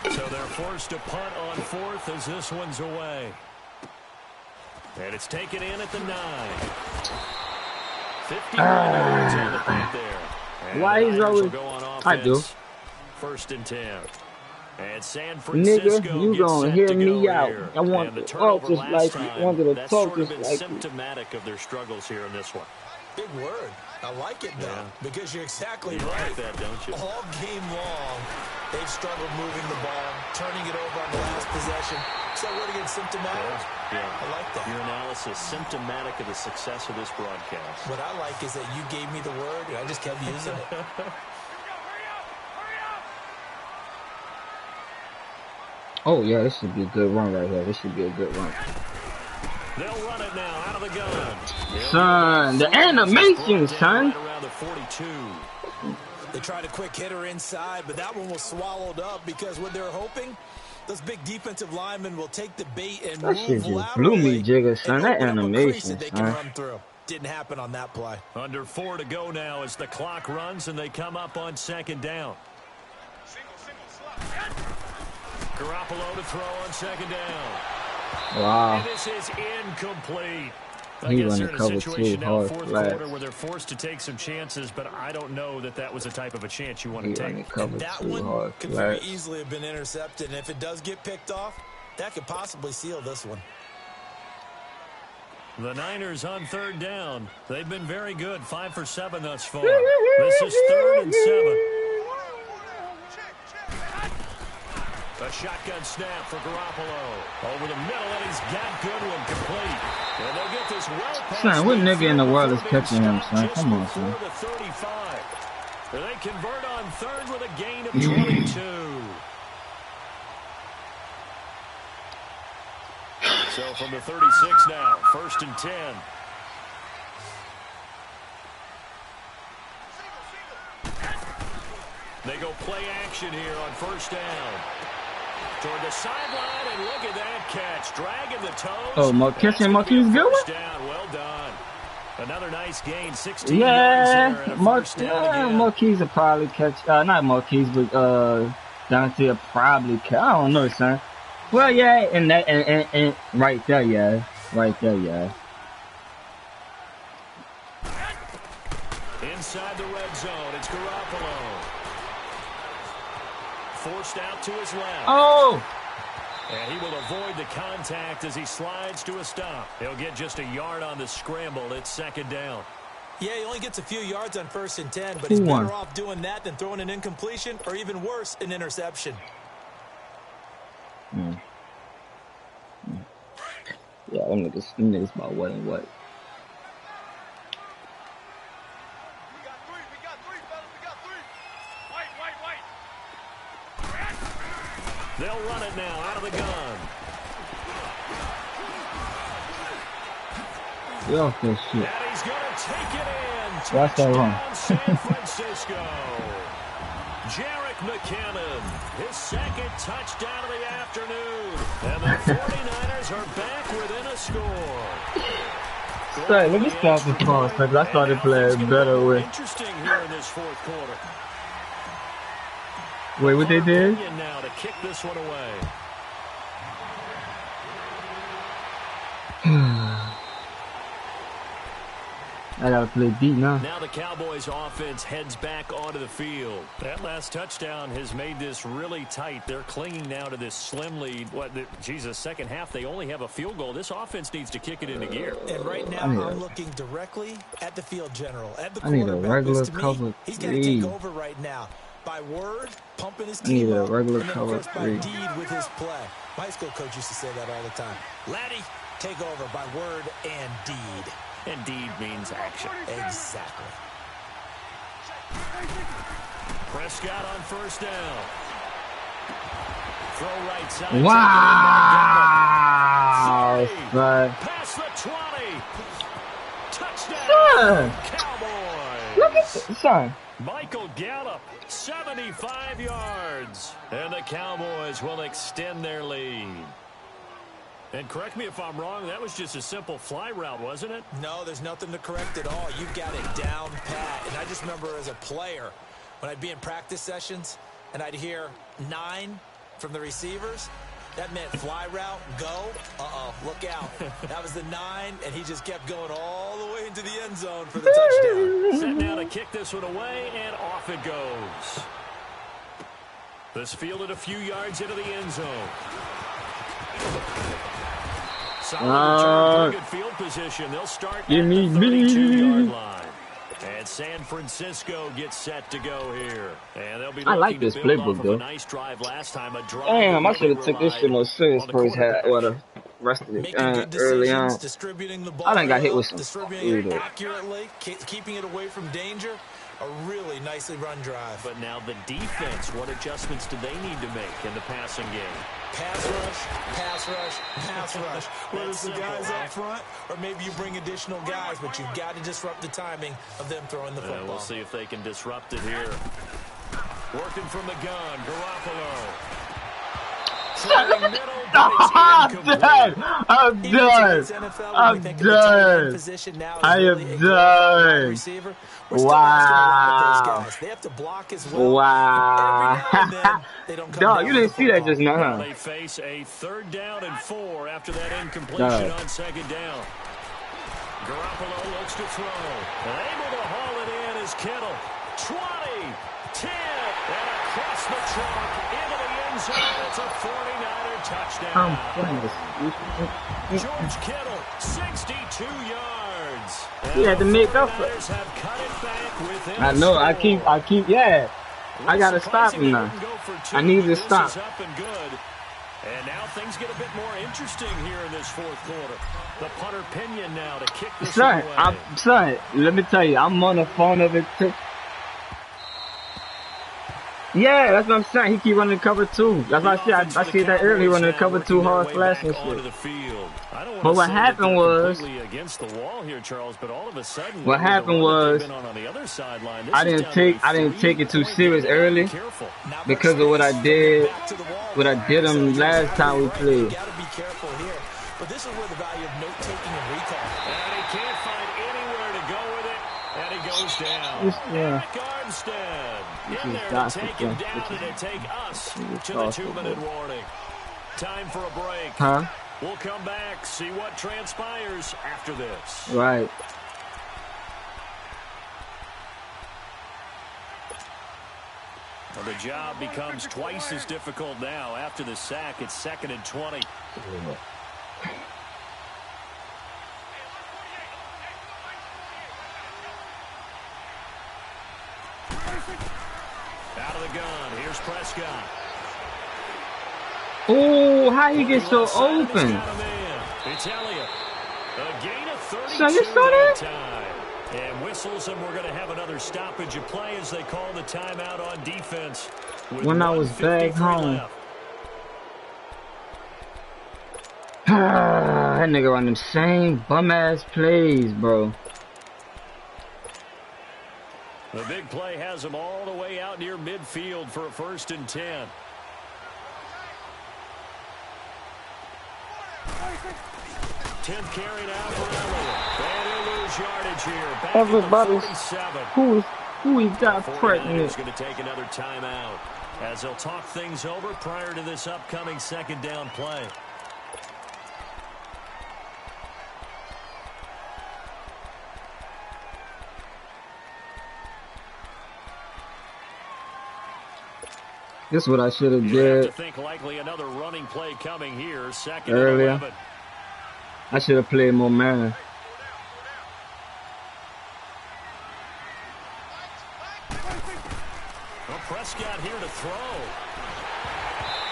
So they're forced to punt on fourth as this one's away. And it's taken in at the 9. 51 yards on the punt there. And Why the he's Niners will always... go on offense. I do. First and 10. And San Nigga, Francisco you gets gonna set hear to me go out. here. I want and the to turnover talk just last like you. time, Wanted to that's talk sort of just been like you. symptomatic of their struggles here in this one. Big word. I like it, though, Yeah. because you're exactly You right. like that, don't you? All game long, they've struggled moving the ball, turning it over on the last possession. Is that word against symptomatic? Yeah. I like that. Your analysis symptomatic of the success of this broadcast. What I like is that you gave me the word, and I just kept using it. Oh, yeah, this should be a good run right here. This should be a good run. They'll run it now out of the gun. Son, the animation, son. Right around the 42. They tried a quick hitter inside, but that one was swallowed up because what they're hoping, those big defensive linemen will take the bait and That shit move just blew me, laterally Jigga, and son. That open up a crease animation, that they can son. run through. Didn't happen on that play. Under 4 to go now as the clock runs and they come up on second down. Garoppolo to throw on second down. Wow. And this is incomplete. I He guess running they're in a cover situation two now, hard fourth flat. quarter, where they're forced to take some chances, but I don't know that that was the type of a chance you want He to running take. cover And that two one hard could very flat. easily have been intercepted. And if it does get picked off, that could possibly seal this one. The Niners on third down. They've been very good, 5 for 7 thus far. This is 3rd and 7. A shotgun snap for Garoppolo. Over the middle, and he's got Goodwin complete. And they'll get this well past Son, what nigga in the world is before catching him, being son? stopped Come on, just son. before the 35. And they convert on third with a gain of 22. So from the 36 now, 1st and 10. They go play action here on 1st down. Toward the sideline, and look at that catch. Dragging the toes. Oh, Marquise Goodwin? Down. Well done. Another nice gain, 16 yards there, and a first down again. Marquise will probably catch, not Marquise, but Dante will probably catch. I don't know, son. Well, yeah, and right there, yeah. Right there, yeah. Inside the red zone, it's Garoppolo. Forced out to his left. Oh! And he will avoid the contact as he slides to a stop. He'll get just a yard on the scramble. It's 2nd down. Yeah, he only gets a few yards on 1st and 10, but he's better off doing that than throwing an incompletion or even worse, an interception. Yeah, them niggas about what and what. We got three, fellas, we got three. White. They'll run it now out of the gun. Get off this shit. And he's going to take it in. Watch that run. Touchdown, San Francisco. Jarek McKinnon, his 2nd touchdown of the afternoon. And the 49ers are back within a score. Say, let me stop the pause because I started playing better with. Interesting here in this 4th quarter. Wait, what they did? Now to kick this one away. I gotta play deep now. Now the Cowboys offense heads back onto the field. That last touchdown has made this really tight. They're clinging now to this slim lead. Jesus, 2nd half, they only have a field goal. This offense needs to kick it into gear. And right now, I'm looking directly at the field general, at the I need a quarterback. regular To me, cover he's got to 3. take over right now. By word, pumping his I need team a up, regular and then, cover of course, by 3. deed with his play. My high school coach used to say that all the time. Laddie, take over by word and deed. And deed means action. Exactly. Prescott on 1st down. Throw right side. Wow! Son. Past the 20. Touchdown. Son. Cowboys. Look at this, son. Michael Gallup, 75 yards. And the Cowboys will extend their lead. And correct me if I'm wrong, that was just a simple fly route, wasn't it? No, there's nothing to correct at all. You've got it down pat. And I just remember as a player, when I'd be in practice sessions, and I'd hear 9 from the receivers, that meant fly route, go. Uh-oh, look out. That was the 9, and he just kept going all the way into the end zone for the touchdown. Set now to kick this one away, and off it goes. This fielded a few yards into the end zone. Solid return, pretty good field position. They'll start at the 32-yard line. And San Francisco gets set to go here. And they'll be I like this playbook, though. A nice drive last time. A drive Damn, I should have took this shit more serious first half, or the rest of it early on. Distributing the ball I done got hit with some distributing it accurately, keeping it away from danger. A really nicely run drive. But now the defense, what adjustments do they need to make in the passing game? Pass rush, pass rush, pass rush. Whether it's the guys up front or maybe you bring additional guys, but you've got to disrupt the timing of them throwing the football. We'll see if they can disrupt it here. Working from the gun, Garoppolo. Throwing middle, but it's I'm incomplete. done. I'm done. I'm done. I am done. Wow. They have to block as well. Wow. Every now and then, they don't come Dog, down you with didn't the see that football. just now, Now huh? they face a 3rd down and 4 after that incompletion Dog. on 2nd down. Garoppolo looks to throw. Able to haul it in is Kittle. 20, 10, and across the trunk into the end zone. It's a 49er touchdown. I'm playing George Kittle, 62 yards. He had to make up for it. Have cut it back within I a know. I score. keep, yeah. I gotta stop him now. Wouldn't go for 2, I need to but stop. This is up and good. And now things get a bit more interesting here in this 4th quarter. The punter Pinion now to kick this Son, away. son, let me tell you, I'm on the phone of it too. Yeah, that's what I'm saying. He keep running cover 2. That's why I see that earlier, running cover 2 hard slash and shit. But what happened was, what happened was, I didn't take it too serious early because of what I did him last time we played. But this is where the value of note taking and recall. And he can't find anywhere to go with it, and he goes down. Yeah. Armstead in there to take him down and to take us to the 2-minute warning. Time for a break. Huh? We'll come back, see what transpires after this. Right. Well, the job becomes twice as difficult now. After the sack, it's 2nd and 20. Out of the gun, here's Prescott. Oh, how he get so open? It's Elliott. A gain of 32 So you saw that? time. And whistles, and we're going to have another stoppage of play as they call the timeout on defense. When I was back 1:53 home. left. That nigga run them same bum ass plays, bro. The big play has him all the way out near midfield for a 1st and 10. Tenth carry now for Elliott. And he'll lose yardage here. Back Everybody's at the 47. who he got 49ers pregnant. going to take another timeout as they'll talk things over prior to this upcoming 2nd down play. This is what I should have You have to did think likely another running play coming here. 2nd earlier. and 11. I should have played more man. Well, Prescott here to throw.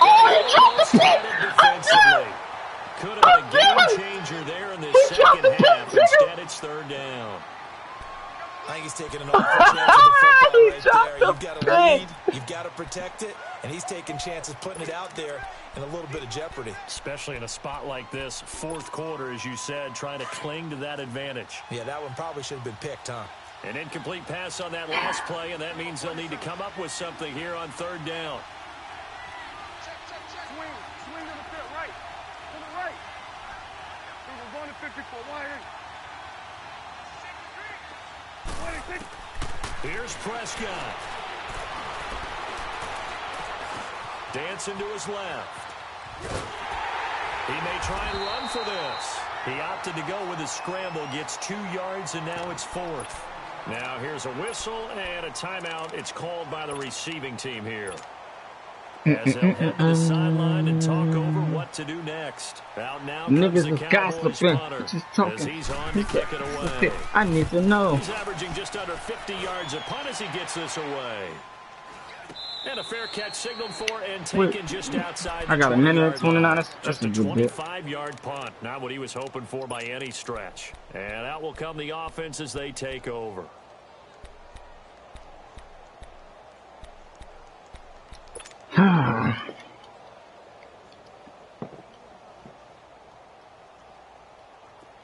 Oh, he dropped the Defensively. Could have been a game changer there in this second half. Instead, it's 3rd down. I think he's taking an awful chance with the football He right dropped there. You've got to the lead, pick. you've got to protect it, and he's taking chances putting it out there in a little bit of jeopardy. Especially in a spot like this, 4th quarter, as you said, trying to cling to that advantage. Yeah, that one probably should have been picked, huh? An incomplete pass on that last play, and that means they'll need to come up with something here on 3rd down. Swing to the field, right. To the right. We're going to 54. Wide in. 26. Here's Prescott. Dancing to his left. He may try and run for this. He opted to go with a scramble, gets 2 yards, and now it's 4th. Now here's a whistle and a timeout. It's called by the receiving team here. As they'll head to the sideline and talk over what to do next. Out now comes Niggas the is Cowboys gossiping. punter, Just as talking. he's on to kick it away. I need to know. He's averaging just under 50 yards a punt as he gets this away. And a fair catch signaled for and taken just outside the I got a minute 20-yard 29. line. That's Just a a good bit. 25-yard punt. Not what he was hoping for by any stretch. And out will come the offense as they take over.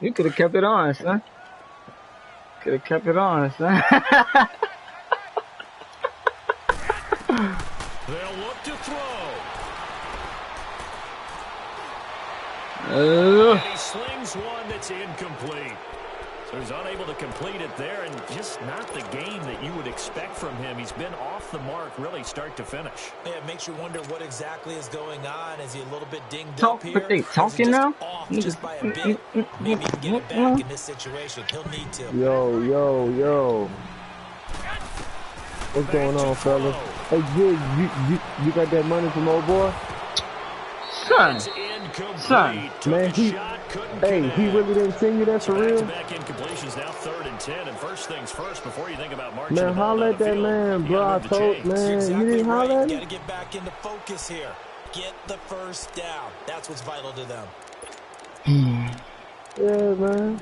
You could have kept it on, son. Could have kept it on, son. They'll look to throw. And he slings one that's incomplete. So he's unable to complete it there, and just not the game that you would expect from him. He's been off the mark, really, start to finish. Yeah, it makes you wonder what exactly is going on. Is he a little bit dinged Talk, up here? but they talking now? Off just by a bit. Maybe he can get it back in this situation. He'll need to. Yo. What's going on, fellas? Hey, you got that money from old boy? Son, man, he really didn't send you that for real? Back incompletions now 3rd and 10, and first things first before you think about marching. Man, holler at that man, bro. I told, man, exactly you didn't holler at him? You gotta get back into focus here. Get the first down. That's what's vital to them. Yeah, man.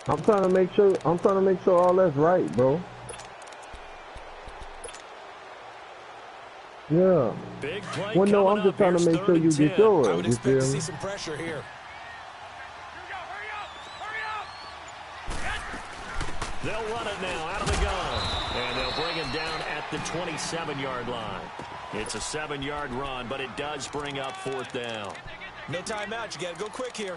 I'm trying to make sure all that's right, bro. Yeah. Big play. Well, no, I'm just trying to make sure you get yours. I would You expect feel to see me? some pressure here. They'll run it now out of the gun. And they'll bring him down at the 27-yard line. It's a 7-yard run, but it does bring up 4th down. No timeout. You got to go quick here.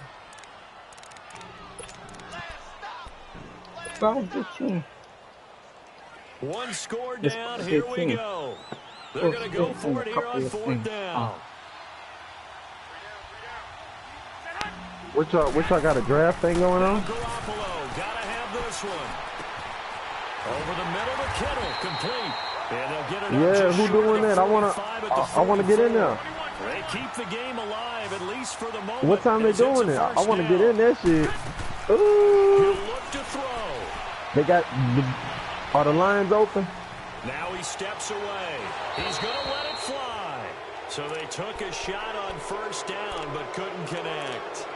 One score down. Here we go. They're going to go for it here on 4th down. Which y'all got a draft thing going on? Garoppolo, got to have this one. Over the middle to Kittle, complete. And they'll get it Yeah, who doing that? I wanna get in there. They keep the game alive, at least for the moment. What time they doing it? I want to get in that shit. Ooh. He'll look to throw. They got, are the lines open? Now he steps away. He's going to let it fly. So they took a shot on 1st down, but couldn't connect.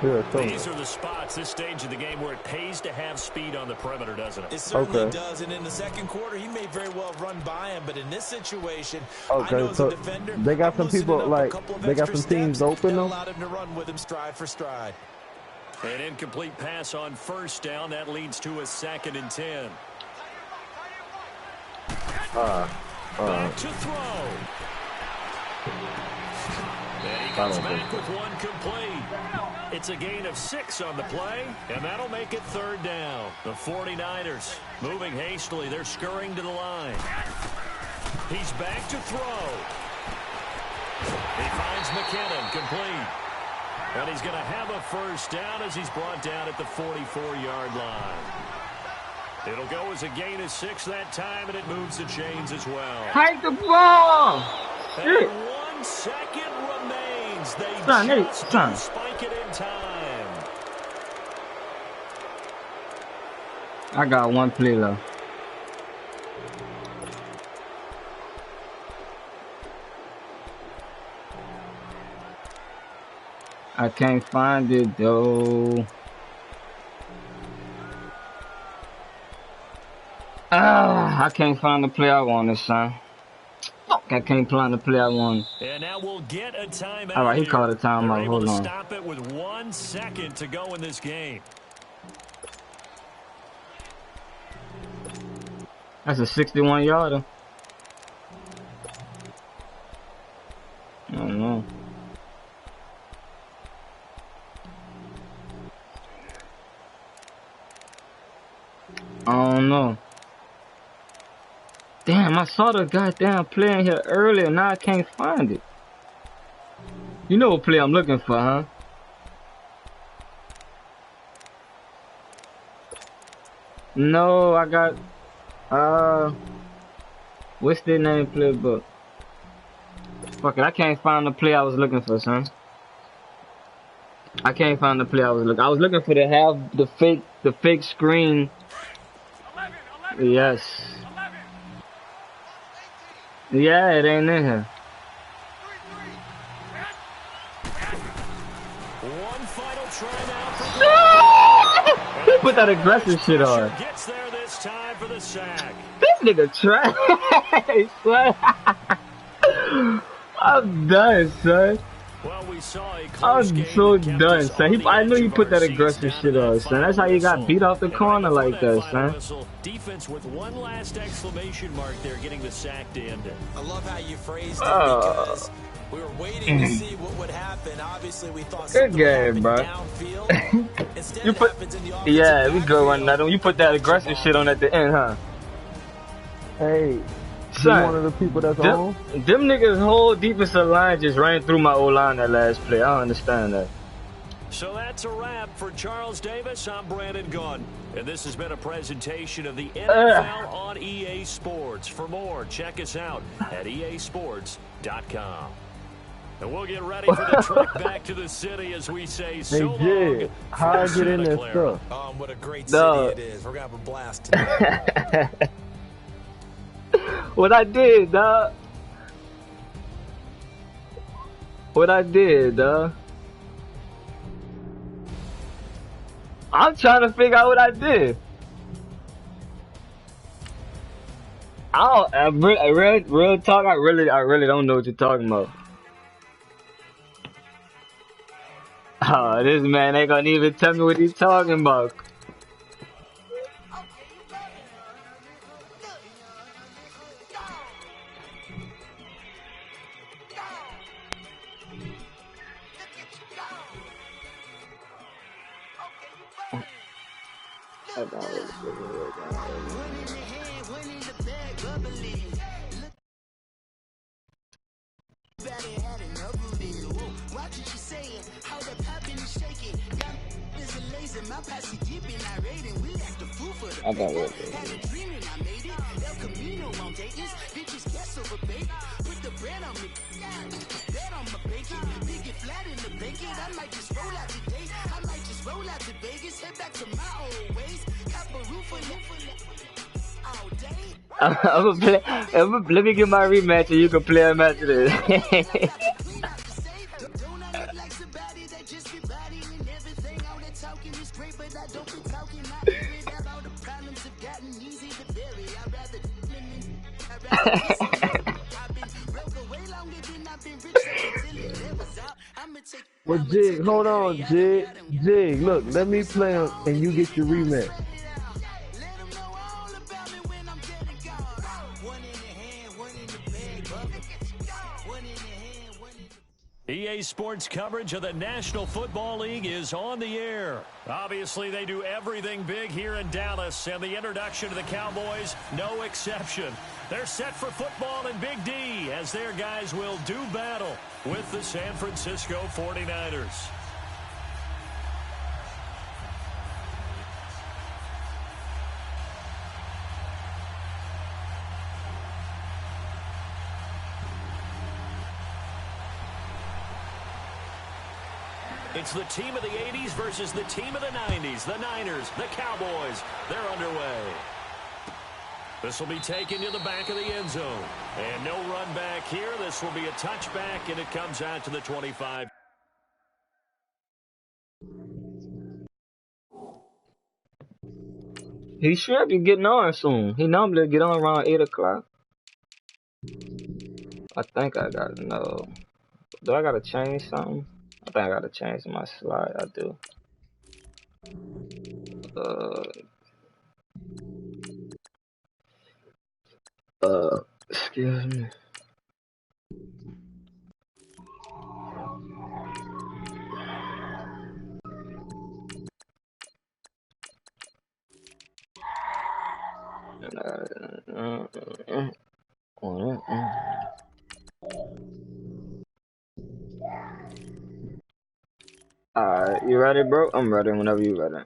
Yeah, These are the spots, this stage of the game, where it pays to have speed on the perimeter, doesn't it? It certainly does, and in the second quarter, he may very well run by him, but in this situation, I know as a defender, they got some people, like, they got some teams open, though? Allowed him to run with him stride for stride. An incomplete pass on 1st down. That leads to a 2nd and 10. Back to throw. And he comes back with one complete. It's a gain of 6 on the play, and that'll make it 3rd down. The 49ers moving hastily. They're scurrying to the line. He's back to throw. He finds McKinnon, complete. And he's going to have a 1st down as he's brought down at the 44-yard line. It'll go as a gain of 6 that time, and it moves the chains as well. hike the ball. And 1 second remains. They just don't spike it in time. I got one play left. I can't find it though. I can't find the play I wanted, son. Fuck, I can't find the play I wanted. And now we'll get a timeout. All right, he called a timeout. Hold on. Stop it with 1 second to go in this game. That's a 61-yarder. I don't know. I don't know. Damn, I saw the goddamn play in here earlier. Now I can't find it. You know what play I'm looking for, huh? No, I got... what's their name playbook? Fuck it, I can't find the play I was looking for, son. I can't find the play I was looking. I was looking for to have the fake screen. 11. Yes. 11. Yeah, it ain't in here. One final try now. He put that aggressive shit on. Gets there this time for the sack. This nigga trash, son. I'm done, son. Well, we saw a I'm so done, son. I knew you put that aggressive shit on, son. That's how you got beat off the corner like that, son. Defense with one last exclamation mark there, getting the sack to end it. I love how you phrased it because We were waiting to see what would happen. Obviously, we thought Good something would game, happen bro. downfield. Instead, You it put, happens in the offensive yeah, we go running at backfield. them. You put that aggressive shit on at the end, huh? Hey, he one Son, of the people that's them, on. them niggas' whole defensive line just ran through my O-line that last play. I don't understand that. So that's a wrap for Charles Davis. I'm Brandon Gunn. And this has been a presentation of the NFL on EA Sports. For more, check us out at easports.com. And we'll get ready for the trek back to the city as we say so Hey, Jig, how I get in that stuff? What a great city it is. We're going to have a blast tonight. What I did, dog. What I did, dog. I'm trying to figure out what I did. Real talk, I really don't know what you're talking about. Oh, this man ain't gonna even tell me what he's talking about. Let me get my rematch and you can play a match of this. Well, Jig, hold on, Jig. Jig, look, let me play him and you get your rematch. EA Sports coverage of the National Football League is on the air. Obviously, they do everything big here in Dallas, and the introduction to the Cowboys, no exception. They're set for football in Big D as their guys will do battle with the San Francisco 49ers. It's the team of the 80s versus the team of the 90s. The Niners, the Cowboys, they're underway. This will be taken to the back of the end zone. And no run back here. This will be a touchback, and it comes out to the 25. He should be getting on soon. He normally get on around 8 o'clock. I think I gotta know. Do I gotta change something? I think I gotta change my slide. I do. Excuse me. Alright, you ready, bro? I'm ready whenever you ready.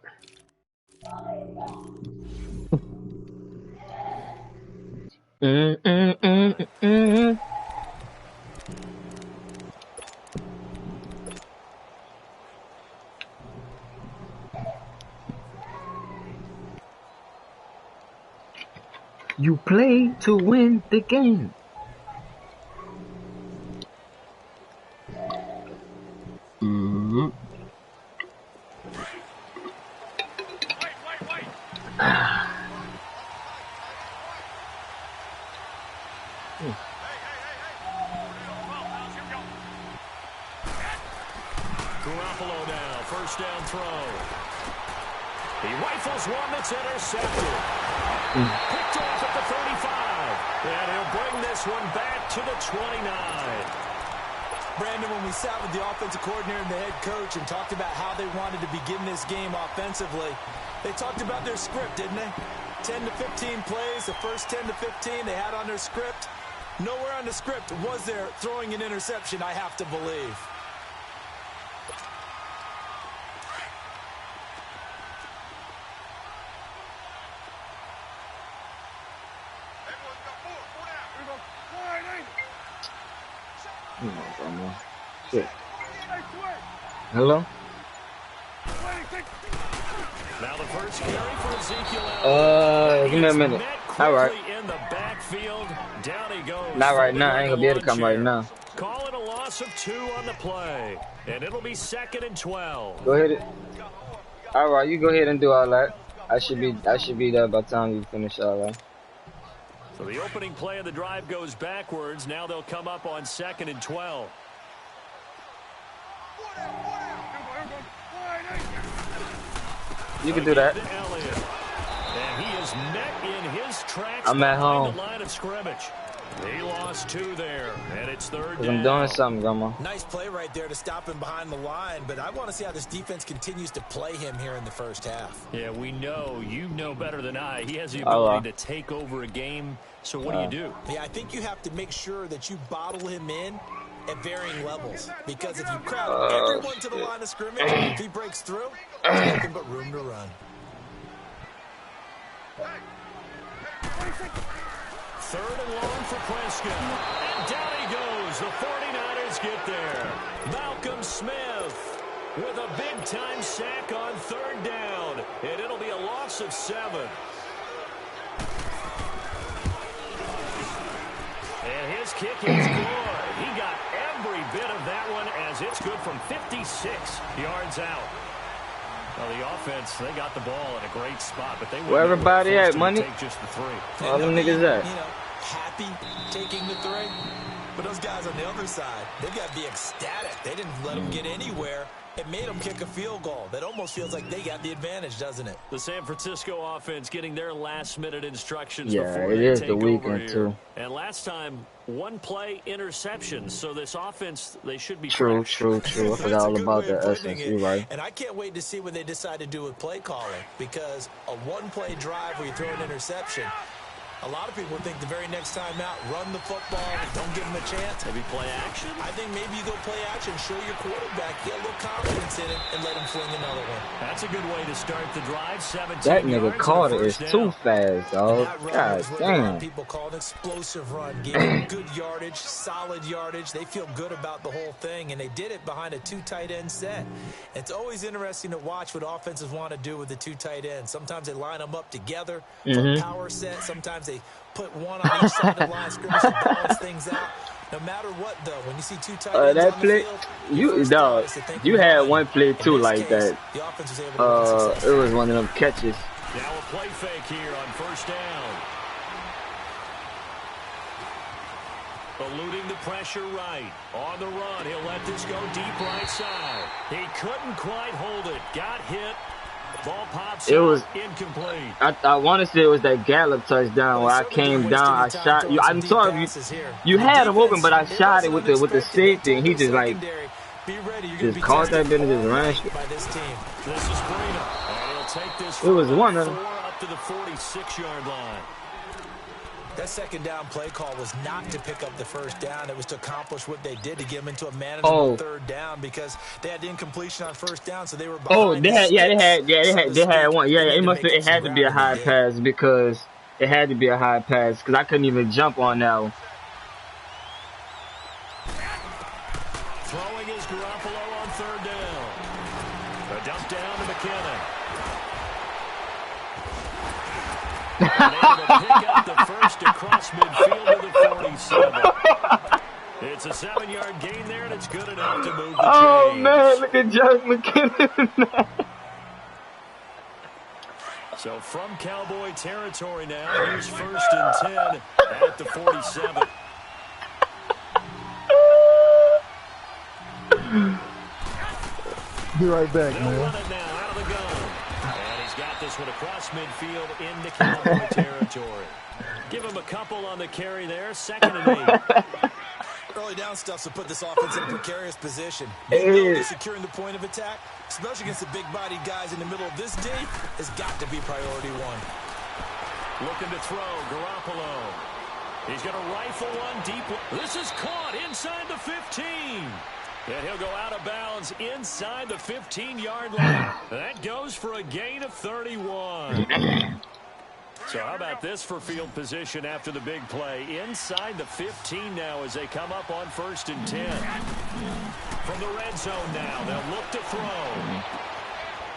You play to win the game. Garoppolo now, first down throw. He rifles one that's intercepted. Picked off at the 35. And he'll bring this one back to the 29. Brandon, when we sat with the offensive coordinator and the head coach and talked about how they wanted to begin this game offensively, they talked about their script, didn't they? 10 to 15 plays, the first 10 to 15 they had on their script. Nowhere on the script was there throwing an interception, I have to believe. Shit. Hello? Now the first carry for Ezekiel. Give me a minute. All right. In the backfield, down he goes. Not right now. I ain't gonna be able to come right now. Call it a loss of 2 on the play, and it'll be 2nd and 12. Go ahead. All right, you go ahead and do all that. I should be there by the time you finish all that. So the opening play of the drive goes backwards. Now they'll come up on 2nd and 12. You can do that. And he is met in his tracks. I'm at home. The line of scrimmage. He lost 2 there, and it's 3rd down. I'm doing something, Grandma. Nice play right there to stop him behind the line, but I want to see how this defense continues to play him here in the first half. Yeah, we know. You know better than I. He has the ability to take over a game, so what do you do? Yeah, I think you have to make sure that you bottle him in at varying levels, because if you crowd everyone to the line of scrimmage, if he breaks through, there's nothing but room to run. 3rd and long for Prescott. And down he goes. The 49ers get there. Malcolm Smith with a big-time sack on 3rd down. And it'll be a loss of 7. And his kick is good. He got every bit of that one as it's good from 56 yards out. Well, the offense, they got the ball in a great spot, but they where everybody at, money? Take just the 3. All them niggas at. You know, happy taking the 3. But those guys on the other side, they've got to be ecstatic. They didn't let them get anywhere. It made them kick a field goal. That almost feels like they got the advantage, doesn't it? The San Francisco offense getting their last-minute instructions. Yeah, before it they is take the over weekend, here. too. And last time, 1-play interception. So this offense, they should be True. I That's forgot a all good about way of that putting essence. it. You right. And I can't wait to see what they decide to do with play calling, because a 1-play drive where you throw an interception, a lot of people think the very next time out, run the football, don't give them a chance. Maybe play action? I think maybe you go play action, show your quarterback, get a little confidence in it, and let him fling another one. That's a good way to start the drive. 17 That nigga yards Carter is down. too fast, dog. That run God is what a lot of damn. people call an explosive run. Gave good yardage, solid yardage. They feel good about the whole thing, and they did it behind a 2 tight end set. It's always interesting to watch what offenses want to do with the 2 tight ends. Sometimes they line them up together for a power set. Sometimes they put one on each side of the line of scrimmage to balance things out. No matter what, though, when you see 2 tight ends That on play, the field, you had one play too like that. The offense was able to run successfully. It was one of them catches. Now a play fake here on 1st down. Eluding the pressure right. On the run, he'll let this go deep right side. He couldn't quite hold it. Got hit. Ball pops incomplete. I want to say it was that Gallup touchdown where I came down, I shot you. I'm sorry, you had him open, but I shot it with the safety, and he just like just caught that bit and just ran. This is Breida, and he'll take this. It was one of them them. Up to the 46-yard line. That 2nd down play call was not to pick up the 1st down. It was to accomplish what they did, to get them into a manageable 3rd down, because they had the incompletion on 1st down, so they were behind. They had one. Yeah, it had to be a high pass because it had to be a high pass because I couldn't even jump on that one. Throwing is Garoppolo on 3rd down. A dump down to McKinnon. Able to pick up the first across midfield to the 47. It's a 7-yard gain there, and it's good enough to move the chains. Oh, man, look at Josh McKinnon. So from Cowboy territory now, here's 1st and 10 at the 47. Be right back, They'll man. run it now out of the gun. And he's got this one across midfield into Cowboy territory. Give him a couple on the carry there. 2nd and 8. early down stuff to put this offense in a precarious position. Hey. Securing the point of attack, especially against the big-bodied guys in the middle of this D, has got to be priority one. Looking to throw, Garoppolo. He's going to rifle one deep. This is caught inside the 15. And he'll go out of bounds inside the 15-yard line. That goes for a gain of 31. So how about this for field position after the big play? Inside the 15 now as they come up on 1st and 10. From the red zone now, they'll look to throw.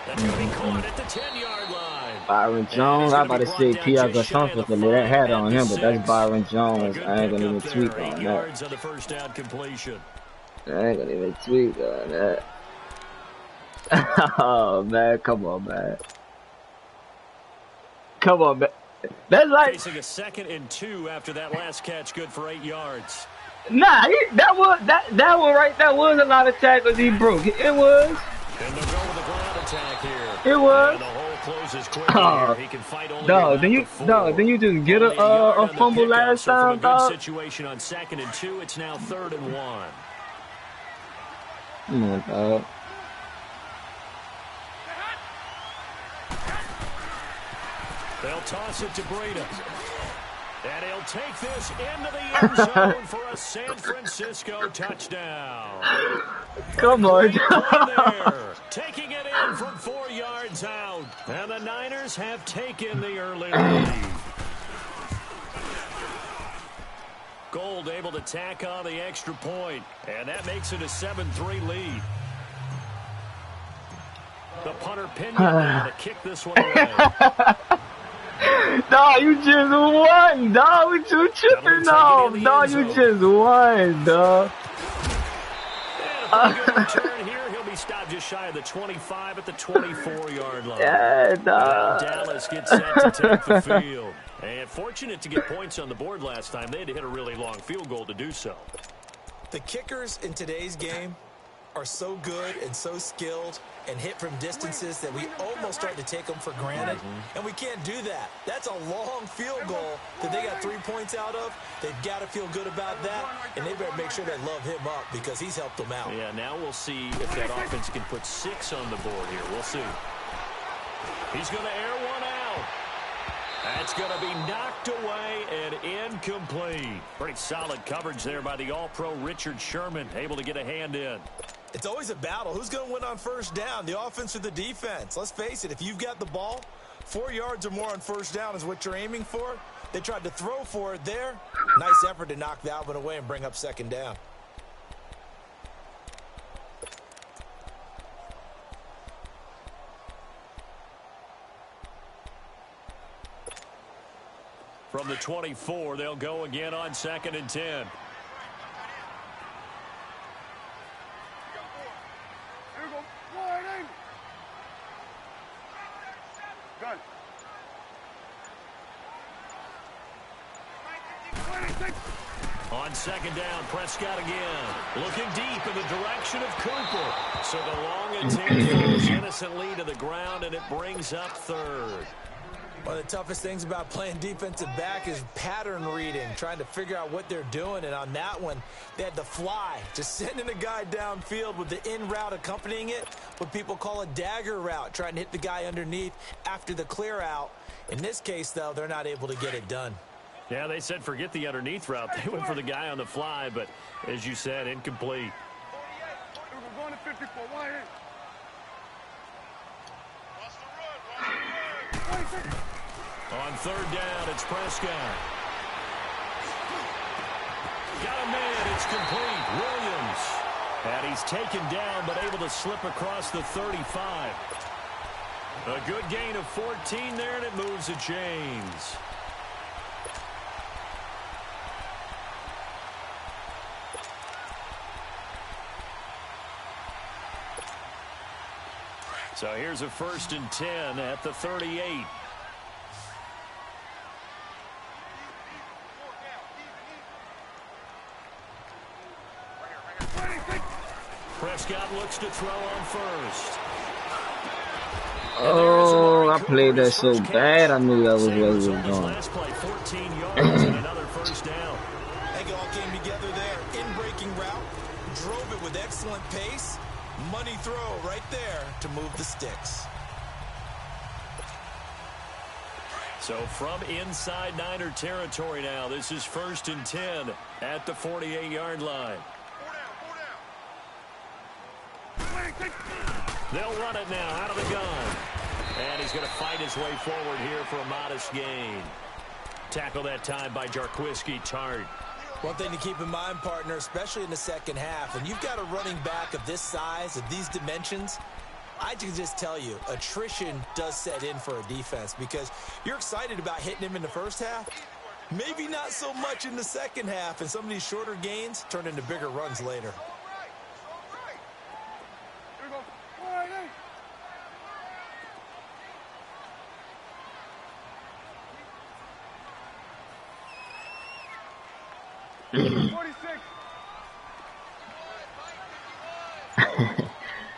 That's going to be caught at the 10-yard line. Byron Jones, I'm about to say P.I. got something to lay that hat on him, but that's Byron Jones. I ain't going to even tweak on that. On the first down completion. I ain't going to even tweak on that. Oh, man, come on, man. Come on, man. That's like facing a 2nd and 2 after that last catch, good for 8 yards. Nah, that one right there was a lot of tackles he broke. It was. And they'll go with the ground attack here. It was. And the hole closes quickly here. He can fight only then you just get a fumble last time, dog. Situation on 2nd and 2. It's now 3rd and 1. Come on, dog. They'll toss it to Breida. And he'll take this into the end zone for a San Francisco touchdown. Come on. There, taking it in from 4 yards out. And the Niners have taken the early lead. Gold able to tack on the extra point. And that makes it a 7-3 lead. The punter Pinion now to kick this one away. Dog, you just won, dog. What you tripping off? Dog, you just won, dog. And a good return here. He'll be stopped just shy of the 25 at the 24-yard line. Yeah, dog. Dallas gets set to take the field. And fortunate to get points on the board last time. They had to hit a really long field goal to do so. The kickers in today's game are so good and so skilled and hit from distances that we almost start to take them for granted. And we can't do that. That's a long field goal that they got 3 points out of. They've got to feel good about that, and they better make sure they love him up because he's helped them out. Yeah, now we'll see if that offense can put 6 on the board here. We'll see. He's going to air one out. That's going to be knocked away and incomplete. Pretty solid coverage there by the All-Pro Richard Sherman, able to get a hand in. It's always a battle. Who's going to win on first down, the offense or the defense? Let's face it, if you've got the ball, 4 yards or more on first down is what you're aiming for. They tried to throw for it there. Nice effort to knock that one away and bring up 2nd down. From the 24, they'll go again on 2nd and 10. Gun. On 2nd down, Prescott again. Looking deep in the direction of Cooper. So the long attempt falls innocently to the ground, and it brings up 3rd. One of the toughest things about playing defensive back is pattern reading, trying to figure out what they're doing. And on that one, they had the fly, just sending a guy downfield with the in route accompanying it, what people call a dagger route, trying to hit the guy underneath after the clear out. In this case, though, they're not able to get it done. Yeah, they said forget the underneath route. They went for the guy on the fly, but as you said, incomplete. We're going to 54. Why ain't? On 3rd down, it's Prescott. Got a man, it's complete. Williams. And he's taken down, but able to slip across the 35. A good gain of 14 there, and it moves the chains. So here's a 1st and 10 at the 38. Prescott looks to throw on 1st. Oh, I played that so bad. I knew that was where he was going. Last play, 14 yards and another 1st down. I think it all came together there. In breaking with excellent pace. Money throw right there to move the sticks. So from inside Niner territory now, this is 1st and 10 at the 48-yard line. They'll run it now out of the gun. And he's going to fight his way forward here for a modest gain. Tackle that time by Jarquiski Tart. One thing to keep in mind, partner, especially in the second half, when you've got a running back of this size, of these dimensions, I can just tell you, attrition does set in for a defense because you're excited about hitting him in the first half. Maybe not so much in the second half, and some of these shorter gains turn into bigger runs later.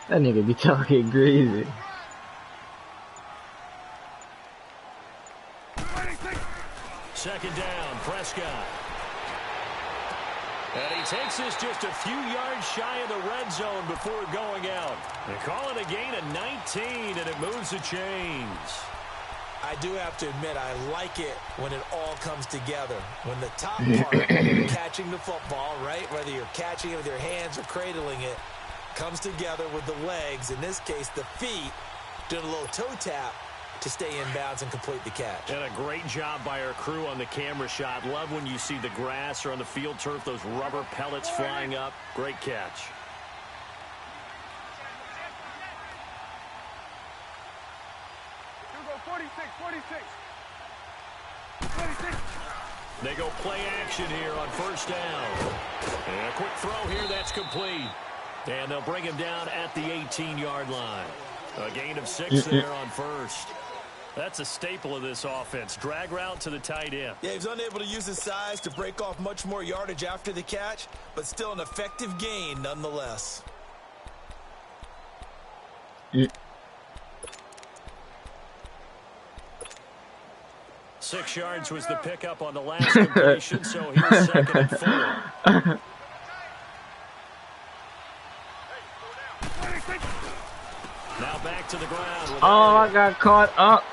That nigga be talking crazy. Second down, Prescott. And he takes this just a few yards shy of the red zone before going out. They call it a gain of 19, and it moves the chains. I do have to admit, I like it when it all comes together. When the top part, catching the football, right, whether you're catching it with your hands or cradling it, comes together with the legs, in this case the feet, doing a little toe tap to stay in bounds and complete the catch. And a great job by our crew on the camera shot. Love when you see the grass or on the field turf, those rubber pellets flying up. Great catch. Here we go, 46. They go play action here on first down. And a quick throw here, that's complete. And they'll bring him down at the 18-yard line. A gain of 6 there on first. That's a staple of this offense. Drag route to the tight end. Yeah, he was unable to use his size to break off much more yardage after the catch, but still an effective gain nonetheless. 6 yards was the pickup on the last completion, so here's 2nd and 4. Now back to the ground. Oh, I got caught up.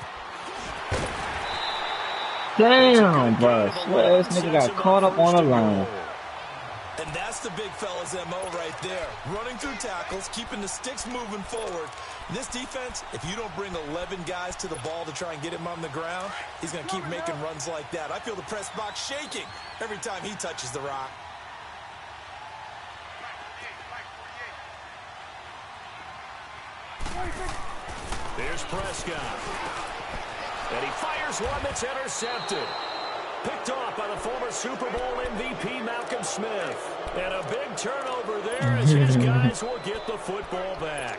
Damn, bro. Swear this nigga got caught up on the line. And that's the big fella's MO right there. Running through tackles, keeping the sticks moving forward. This defense, if you don't bring 11 guys to the ball to try and get him on the ground, he's going to keep making runs like that. I feel the press box shaking every time he touches the rock. Here's Prescott. And he fires one that's intercepted. Picked off by the former Super Bowl MVP Malcolm Smith. And a big turnover there as his guys will get the football back.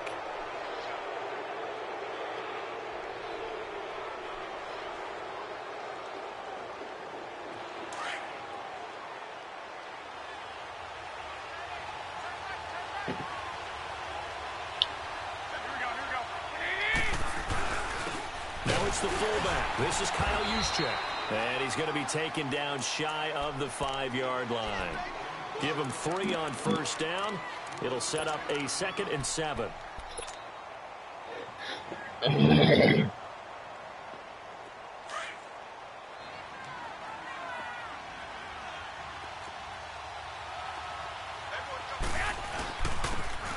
Now it's the fullback. This is Kyle Juszczyk. And he's going to be taken down shy of the 5-yard line. Give him 3 on first down. It'll set up a 2nd and 7. And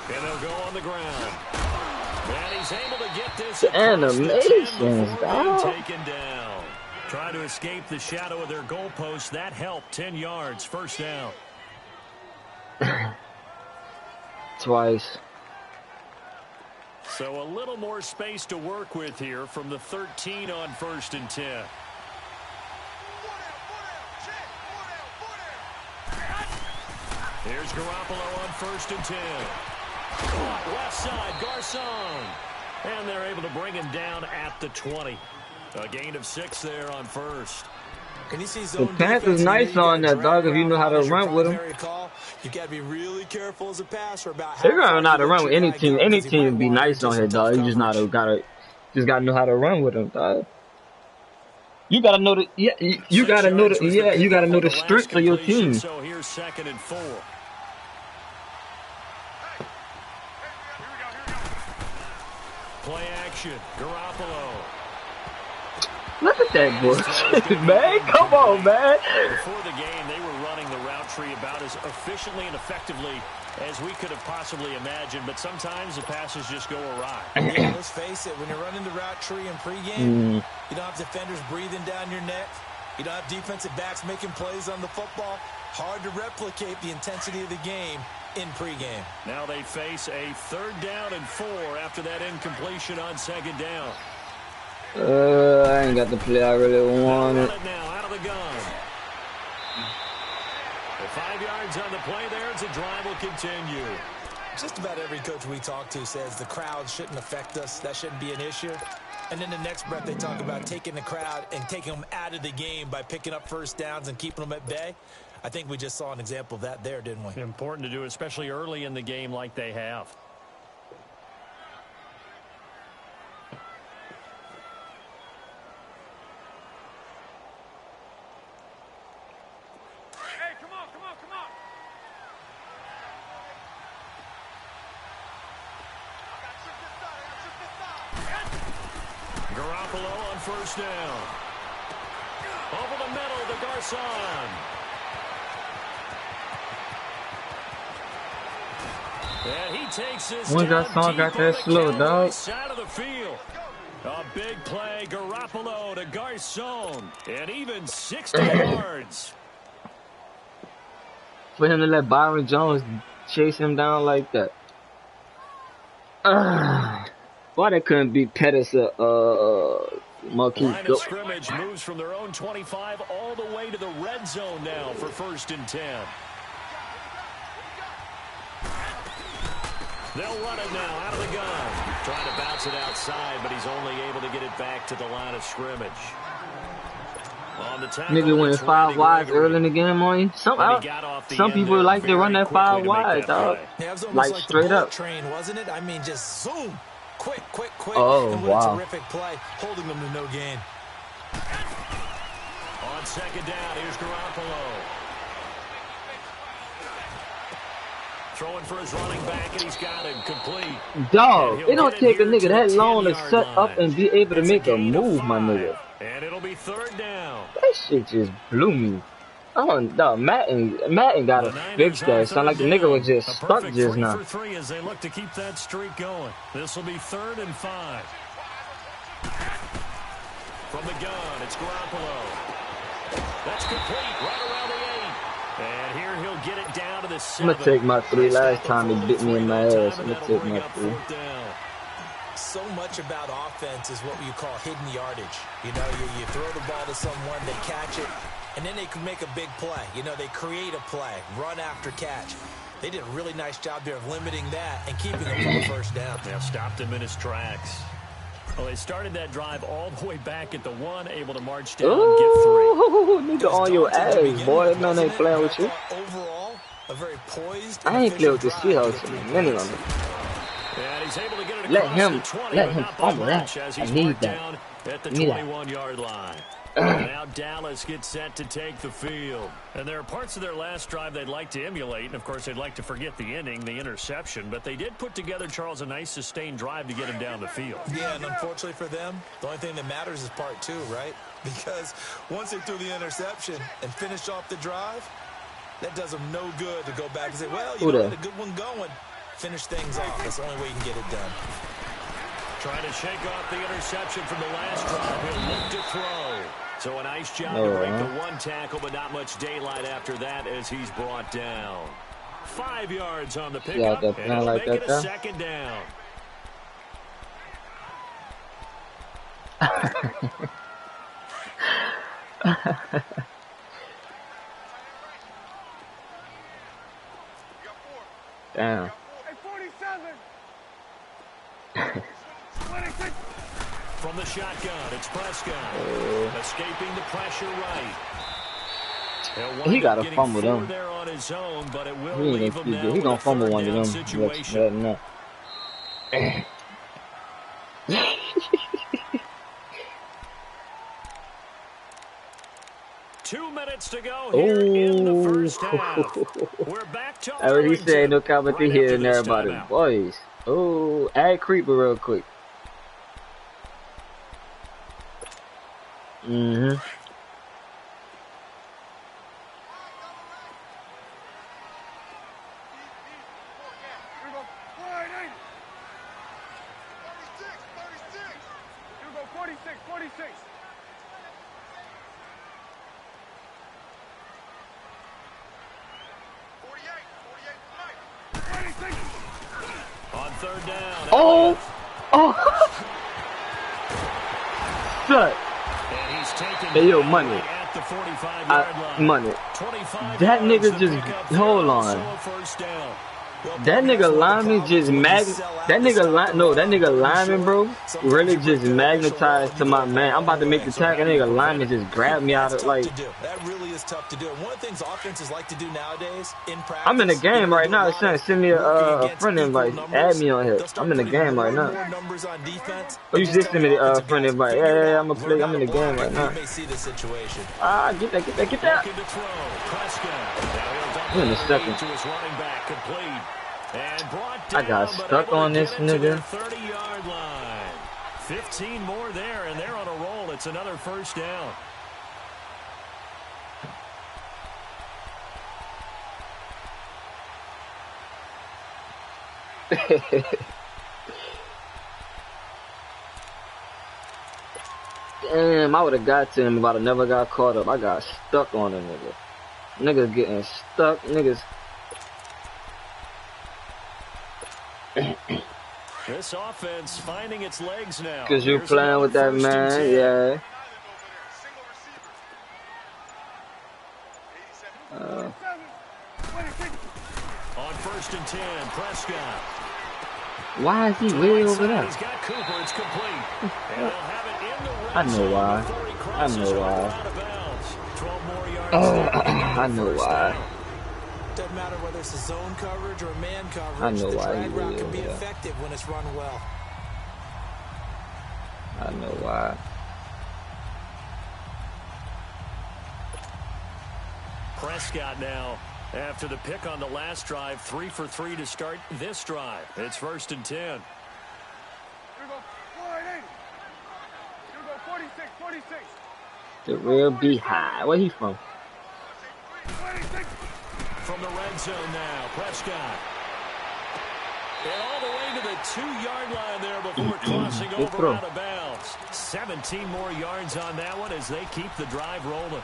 they'll go on the ground. And he's able to get this Animations, dog. Taken down. Trying to escape the shadow of their goalpost. That helped. 10 yards. First down. Twice. So a little more space to work with here from the 13 on 1st and 10. Here's Garoppolo on 1st and 10. Left side, Garcon. And they're able to bring him down at the 20. A gain of 6 there on first. The Panthers nice on that, dog, if you know how to run with them. You got to be really careful as a passer about how They're gonna know how to run with any team. Any team would be nice on here, dog. You just gotta know how to run with them, dog. You gotta know the you gotta know the strength of your team. So here's 2nd and 4. Play action. Garoppolo. Look at that bullshit, man. Come on, man. Before the game, they were running the route tree about as efficiently and effectively as we could have possibly imagined, but sometimes the passes just go awry. Yeah, let's face it, when you're running the route tree in pregame, you don't have defenders breathing down your neck. You don't have defensive backs making plays on the football. Hard to replicate the intensity of the game in pregame. Now they face a 3rd down and 4 after that incompletion on 2nd down. I ain't got the play I really wanted. Now out of the gun. The 5 yards on the play there as the drive will continue. Just about every coach we talk to says the crowd shouldn't affect us. That shouldn't be an issue. And then the next breath they talk about taking the crowd and taking them out of the game by picking up 1st downs and keeping them at bay. I think we just saw an example of that there, didn't we? Important to do, especially early in the game like they have. Hey, come on, come on, come on. Garoppolo on 1st down. Over the middle to Garcon. And he takes this When down Garcon got deep on that the slow, Cowboys dog. side of the field. A big play, Garoppolo to Garcon. And even 60 yards. For him to let Byron Jones chase him down like that. Why they couldn't beat Pettis Marquise Line of scrimmage moves from their own 25 all the way to the red zone now for 1st and 10. They'll run it now out of the gun. Trying to bounce it outside, but he's only able to get it back to the line of scrimmage. On the tackle, Nigga went 5 wides early in the game on you. Some people like to run that 5 wide, dog. Yeah, it was almost Like like straight the bullet up. train, wasn't it? I mean, just zoom. Quick, quick, quick. Oh, and what wow. a terrific play, holding them to no gain. On 2nd down, here's Garoppolo. Throwing for his running back, and he's got him complete. Dog, it don't take a nigga that long to set up and be able to make a move, my nigga. And it'll be 3rd down. That shit just blew me. Oh, dog, Madden got to fix that. Sound like the nigga was just stuck just now. 3 for 3 as they look to keep that streak going. This will be 3rd and 5. From the gun, it's Garoppolo. That's complete right around the 8. And here he'll get it down to the 7. I'm gonna take my 3 last time he bit me in my ass. I'm gonna take my 3. So much about offense is what you call hidden yardage. You know, you throw the ball to someone, they catch it, and then they can make a big play. You know, they create a play, run after catch. They did a really nice job there of limiting that and keeping him from the 1st down. Yeah, stopped him in his tracks. Well, they started that drive all the way back at the 1, able to march down and get 3. Nigga on your ass, boy. That man ain't playing with you. Overall, a very poised. I ain't played with the Seahawks in a minute on it. And he's able to get it Let across him the 20, let but him not by fumble that. much as I he's need marked that. down at the Need that. 21-yard line. Now Dallas gets set to take the field. And there are parts of their last drive they'd like to emulate. And, of course, they'd like to forget the inning, the interception. But they did put together, Charles, a nice sustained drive to get him down the field. Yeah, and unfortunately for them, the only thing that matters is part 2, right? Because once they threw the interception and finished off the drive, that does them no good to go back and say, well, you know, had a good one going. Finish things off. That's the only way you can get it done. Trying to shake off the interception from the last drive. He'll look to throw. So a nice job to break the 1 tackle, but not much daylight after that as he's brought down. 5 yards on the pickup, and it'll make it a 2nd down. Damn. Hey, 47. 26. From the shotgun, it's Prescott. Escaping the pressure right. He got to fumble them. There on his own, but it will He gonna fumble one of them. Situation. Let 2 minutes to go here in the first half. We're back to I already said no Arlington commentary right here after and there this about timeout. it. Boys. Oh, add Creeper real quick. Mm-hmm. On third down. Oh! Oh! Shut. And he's taken Hey, yo, down money. right at the 45-yard line. Money. 25 That yards nigga to just, pick up hold there, on. also a first down. That nigga lineman just lineman, bro, really just magnetized to my man. I'm about to make the tackle. That nigga lineman just grabbed me out of, like. That really is tough to do. One of the things offenses like to do nowadays in practice. I'm in the game right now. It's trying to send me a friend invite. Add me on here. I'm in the game right now. Oh, you just send me the friend invite. Yeah, I'm in the game right now. Ah, get that. Wait a second. I got stuck on this nigga. 30-yard line. 15 more there, and they're on a roll. It's another first down. Damn, I would have got to him if I never got caught up. I got stuck on him, nigga. Niggas getting stuck. Niggas. This offense finding its legs now. Cause you're playing with that man, yeah. On first and 10, Prescott. Why is he way over there? He's got Cooper. It's complete. And they'll have it in the red I know why. I know why. I know why. Doesn't matter whether it's a zone coverage or man coverage. I know the why drag he route will, can be yeah. effective when it's run well. I know why. Prescott now, after the pick on the last drive, 3 for 3 to start this drive. It's first and 10. Here we go. 480. Here we go. 46. The real Beehive. Where he from? 26. From the red zone now, Prescott. And all the way to the 2-yard line there before crossing over out of bounds. 17 more yards on that one as they keep the drive rolling.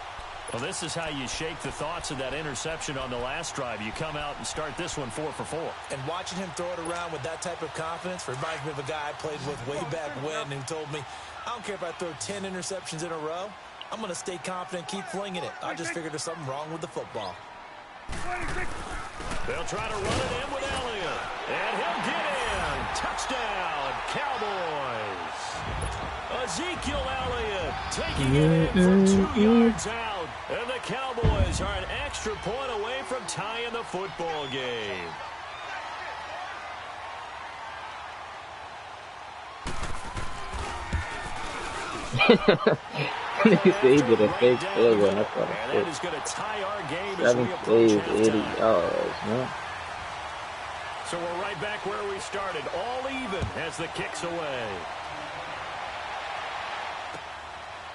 Well, this is how you shake the thoughts of that interception on the last drive. You come out and start this one 4 for 4. And watching him throw it around with that type of confidence reminds me of a guy I played with way back when who told me, I don't care if I throw 10 interceptions in a row. I'm going to stay confident, keep flinging it. I just figured there's something wrong with the football. 26. They'll try to run it in with Elliott. And he'll get in. Touchdown, Cowboys. Ezekiel Elliott taking it in from 2 yards out. And the Cowboys are an extra point away from tying the football game. Nigga said he did a fake play when I thought And that is going to tie our game as 7 we approach plays, 80 halftime. yards, man. So we're right back where we started, all even as the kick's away.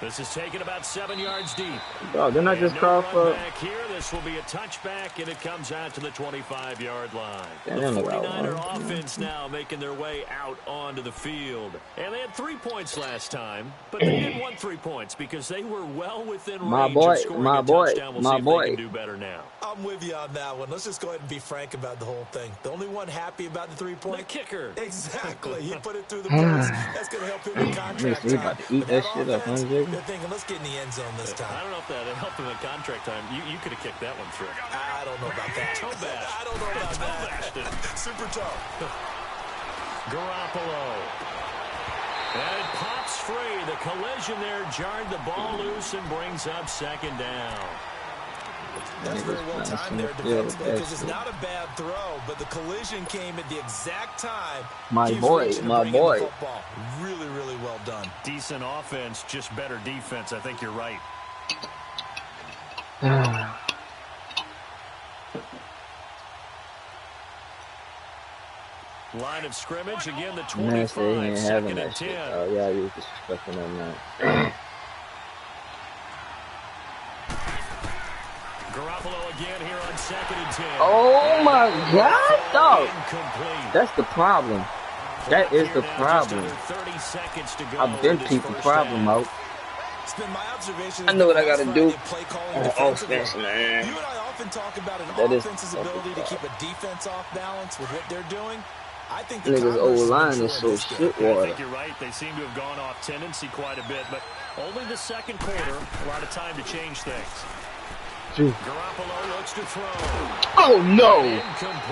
This is taken about 7 yards deep. Oh, didn't I just call for? Back here, this will be a touchback, and it comes out to the 25-yard line. Damn, The I got 49er one. offense now making their way out onto the field. And they had 3 points last time, but they didn't want 3 points because they were well within range of scoring a touchdown. We'll see if they can do better now. I'm with you on that one. Let's just go ahead and be frank about the whole thing. The only one happy about the 3-point? The kicker. Exactly. He put it through the post. That's going to help him in contract Nigga, we time. about to eat But that shit up, huh, offense, Jake? they're thinking, let's get in the end zone this time. I don't know if that helped him in contract time. You could have kicked that one through. I don't know about that. Toe bash. I don't know about that. Super tough. Garoppolo. And it pops free. The collision there jarred the ball loose and brings up second down. That's very well timed there defensively because it's not a bad throw, but the collision came at the exact time. My He's boy, reaching to my bring in the boy. football. Really, really well done. Decent offense, just better defense. I think you're right. Line of scrimmage, again, the Man, say he 25, ain't having second that and shit. 10. Oh, yeah, you was disrespecting that man. again here on 2nd and 10. Oh my God, dog. That's the problem. That is the problem. 30 seconds to go. I've been peeping the problem out. My observation I know what I gotta do on offense, man. You and I often talk about an That is offense's ability to keep a defense off balance with what they're doing. I think the niggas' old line is so shit I water. think you're right. They seem to have gone off tendency quite a bit, but only the second quarter. A lot of time to change things. Garoppolo looks to throw. Oh no!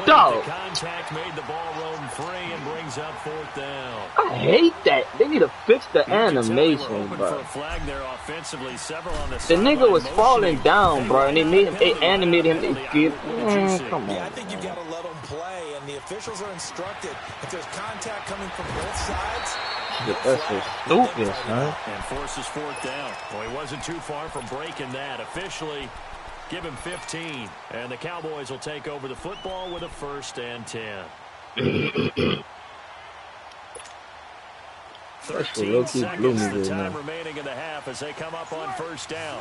Dog. The contact made the ball roam free and brings up 4th down. I hate that. They need to fix the animation, bro. For a flag there offensively. Several on the nigga was falling down, bro, and they animated him to get. Come on. Yeah, I think you've got to let them play, and the officials are instructed if there's contact coming from both sides. That's so stupid, man. And forces 4th down. Well, he wasn't too far from breaking that. Officially, give him 15. And the Cowboys will take over the football with a 1st and 10. 13 seconds the time remaining in the half as they come up on 1st down.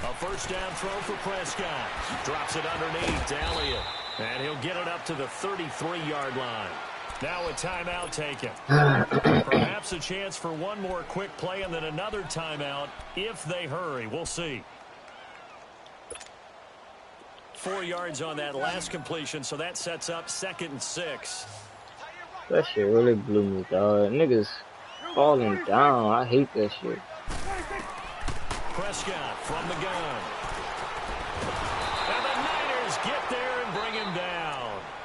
A 1st down throw for Prescott. Drops it underneath to Elliott. And he'll get it up to the 33-yard line. Now a timeout taken. Perhaps a chance for one more quick play and then another timeout if they hurry. We'll see. 4 yards on that last completion, so that sets up 2nd and 6. That shit really blew me, dog. Niggas falling down. I hate that shit. Prescott from the gun. And the Niners get there and bring him down.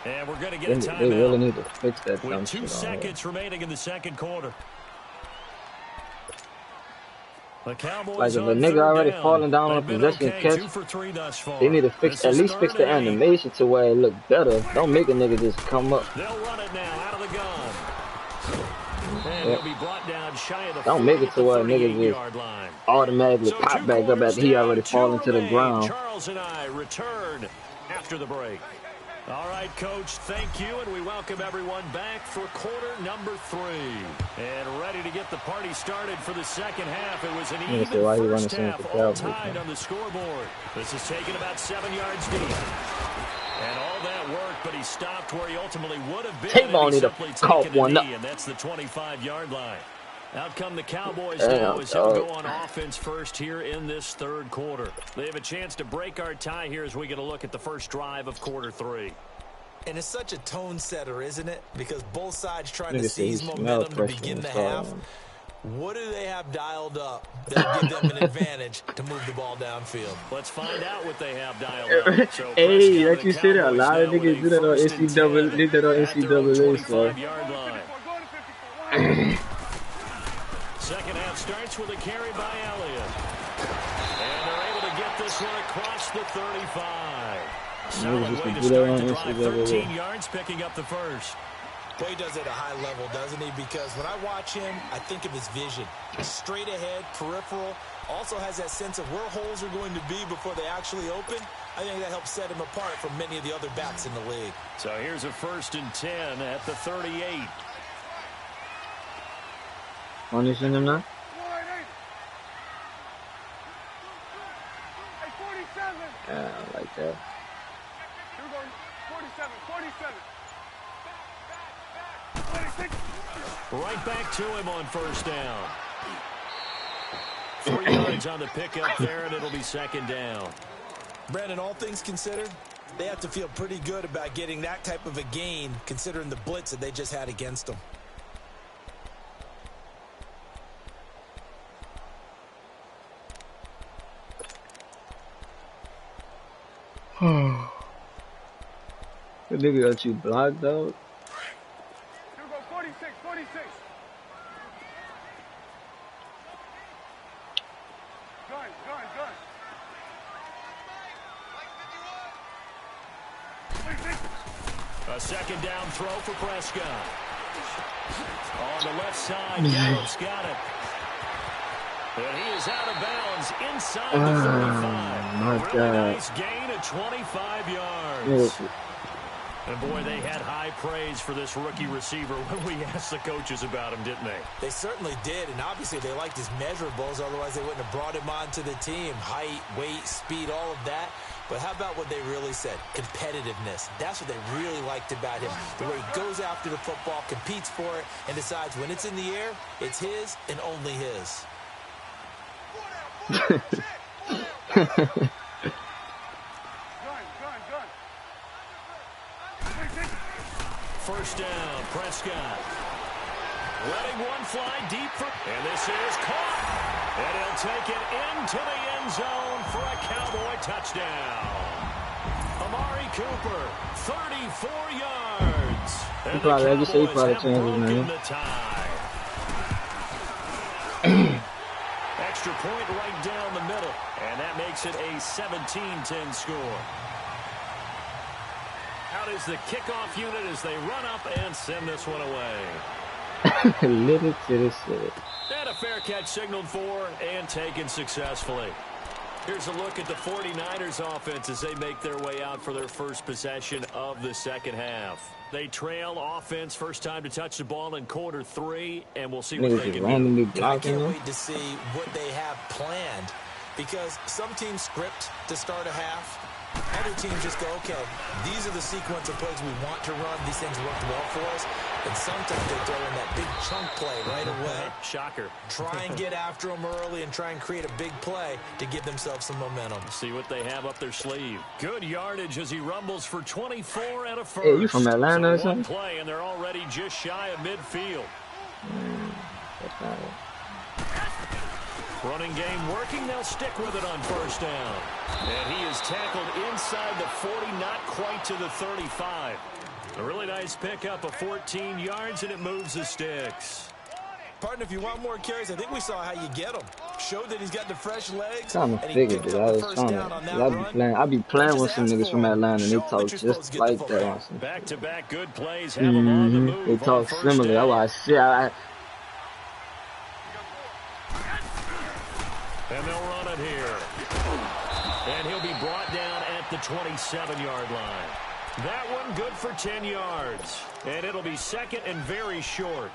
And we're going to get a timeout. They really need to fix that. With 2 seconds remaining in the second quarter. The Cowboys like if a nigga already falling down on a possession catch, they need to fix at least fix the animation to where it look better. Don't make a nigga just come up. They'll run it now out of the gun. And he'll be brought down shy of the Don't make it to where a nigga just automatically pop back up after he already falling to the ground. Charles and I return after the break. All right, Coach, thank you, and we welcome everyone back for quarter number 3. And ready to get the party started for the second half. It was an even first half, all tied on the scoreboard. This is taken about 7 yards deep. And all that work, but he stopped where he ultimately would have been. T-Bone need to caught one up. And that's the 25-yard line. Out come the Cowboys now as they'll go on offense first here in this third quarter. They have a chance to break our tie here as we get a look at the first drive of quarter 3. And it's such a tone setter, isn't it? Because both sides trying to seize momentum to begin the half. What do they have dialed up that'll give them an advantage to move the ball downfield? Let's find out what they have dialed up. So hey, like you said, a lot of niggas do that on NCAA, so. Second half starts with a carry by Elliott. And they're able to get this one across the 35. Solid way to start the drive. 13 yards, picking up the first. Well, he does it at a high level, doesn't he? Because when I watch him, I think of his vision. Straight ahead, peripheral. Also has that sense of where holes are going to be before they actually open. I think that helps set him apart from many of the other backs in the league. So here's a 1st and 10 at the 38. Punishing him now? Yeah, I like that. Here we go. 47, 47. Right back to him on 1st down. 3 yards on the pickup there, and it'll be 2nd down. Brandon, all things considered, they have to feel pretty good about getting that type of a gain, considering the blitz that they just had against them. The nigga got you blocked out. Here we go, 46, 46. Gun. A 2nd down throw for Prescott. On the left side, Gallup's got it. And he is out of bounds inside the 35. My really God. nice gain of 25 yards. And boy, they had high praise for this rookie receiver when we asked the coaches about him, didn't they? They certainly did, and obviously they liked his measurables, otherwise they wouldn't have brought him onto the team. Height, weight, speed, all of that. But how about what they really said? Competitiveness. That's what they really liked about him. The way he goes after the football, competes for it, and decides when it's in the air, it's his and only his. First down, Prescott. Letting one fly deep for, and this is caught. And he'll take it into the end zone for a Cowboy touchdown. Amari Cooper, 34 yards. And the Cowboys have broken the tie. Extra point right down the middle, and that makes it a 17-10 score. Out is the kickoff unit as they run up and send this one away. Little to the city. And a fair catch signaled for and taken successfully. Here's a look at the 49ers offense as they make their way out for their first possession of the second half. They trail offense first time to touch the ball in quarter 3, and we'll see what they can do. I can't wait to see what they have planned, because some teams script to start a half. Other teams just go, okay, these are the sequence of plays we want to run. These things worked well for us. And sometimes they throw in that big chunk play right away. Shocker. Try and get after them early and try and create a big play to give themselves some momentum. See what they have up their sleeve. Good yardage as he rumbles for 24 and a first. Hey, you from Atlanta or something? One play, and they're already just shy of midfield. Running game working. They'll stick with it on first down. And he is tackled inside the 40, not quite to the 35. A really nice pickup of 14 yards, and it moves the sticks. Partner, if you want more carries, I think we saw how you get them. Showed that he's got the fresh legs. Kind of figured it. I was trying to. I be playing with some niggas from Atlanta, and they talk just like that. Back-to-back good plays. Have them on the move. They talk similar. That's why I said. And they'll run it here. And he'll be brought down at the 27-yard line. That one good for 10 yards. And it'll be second and very short.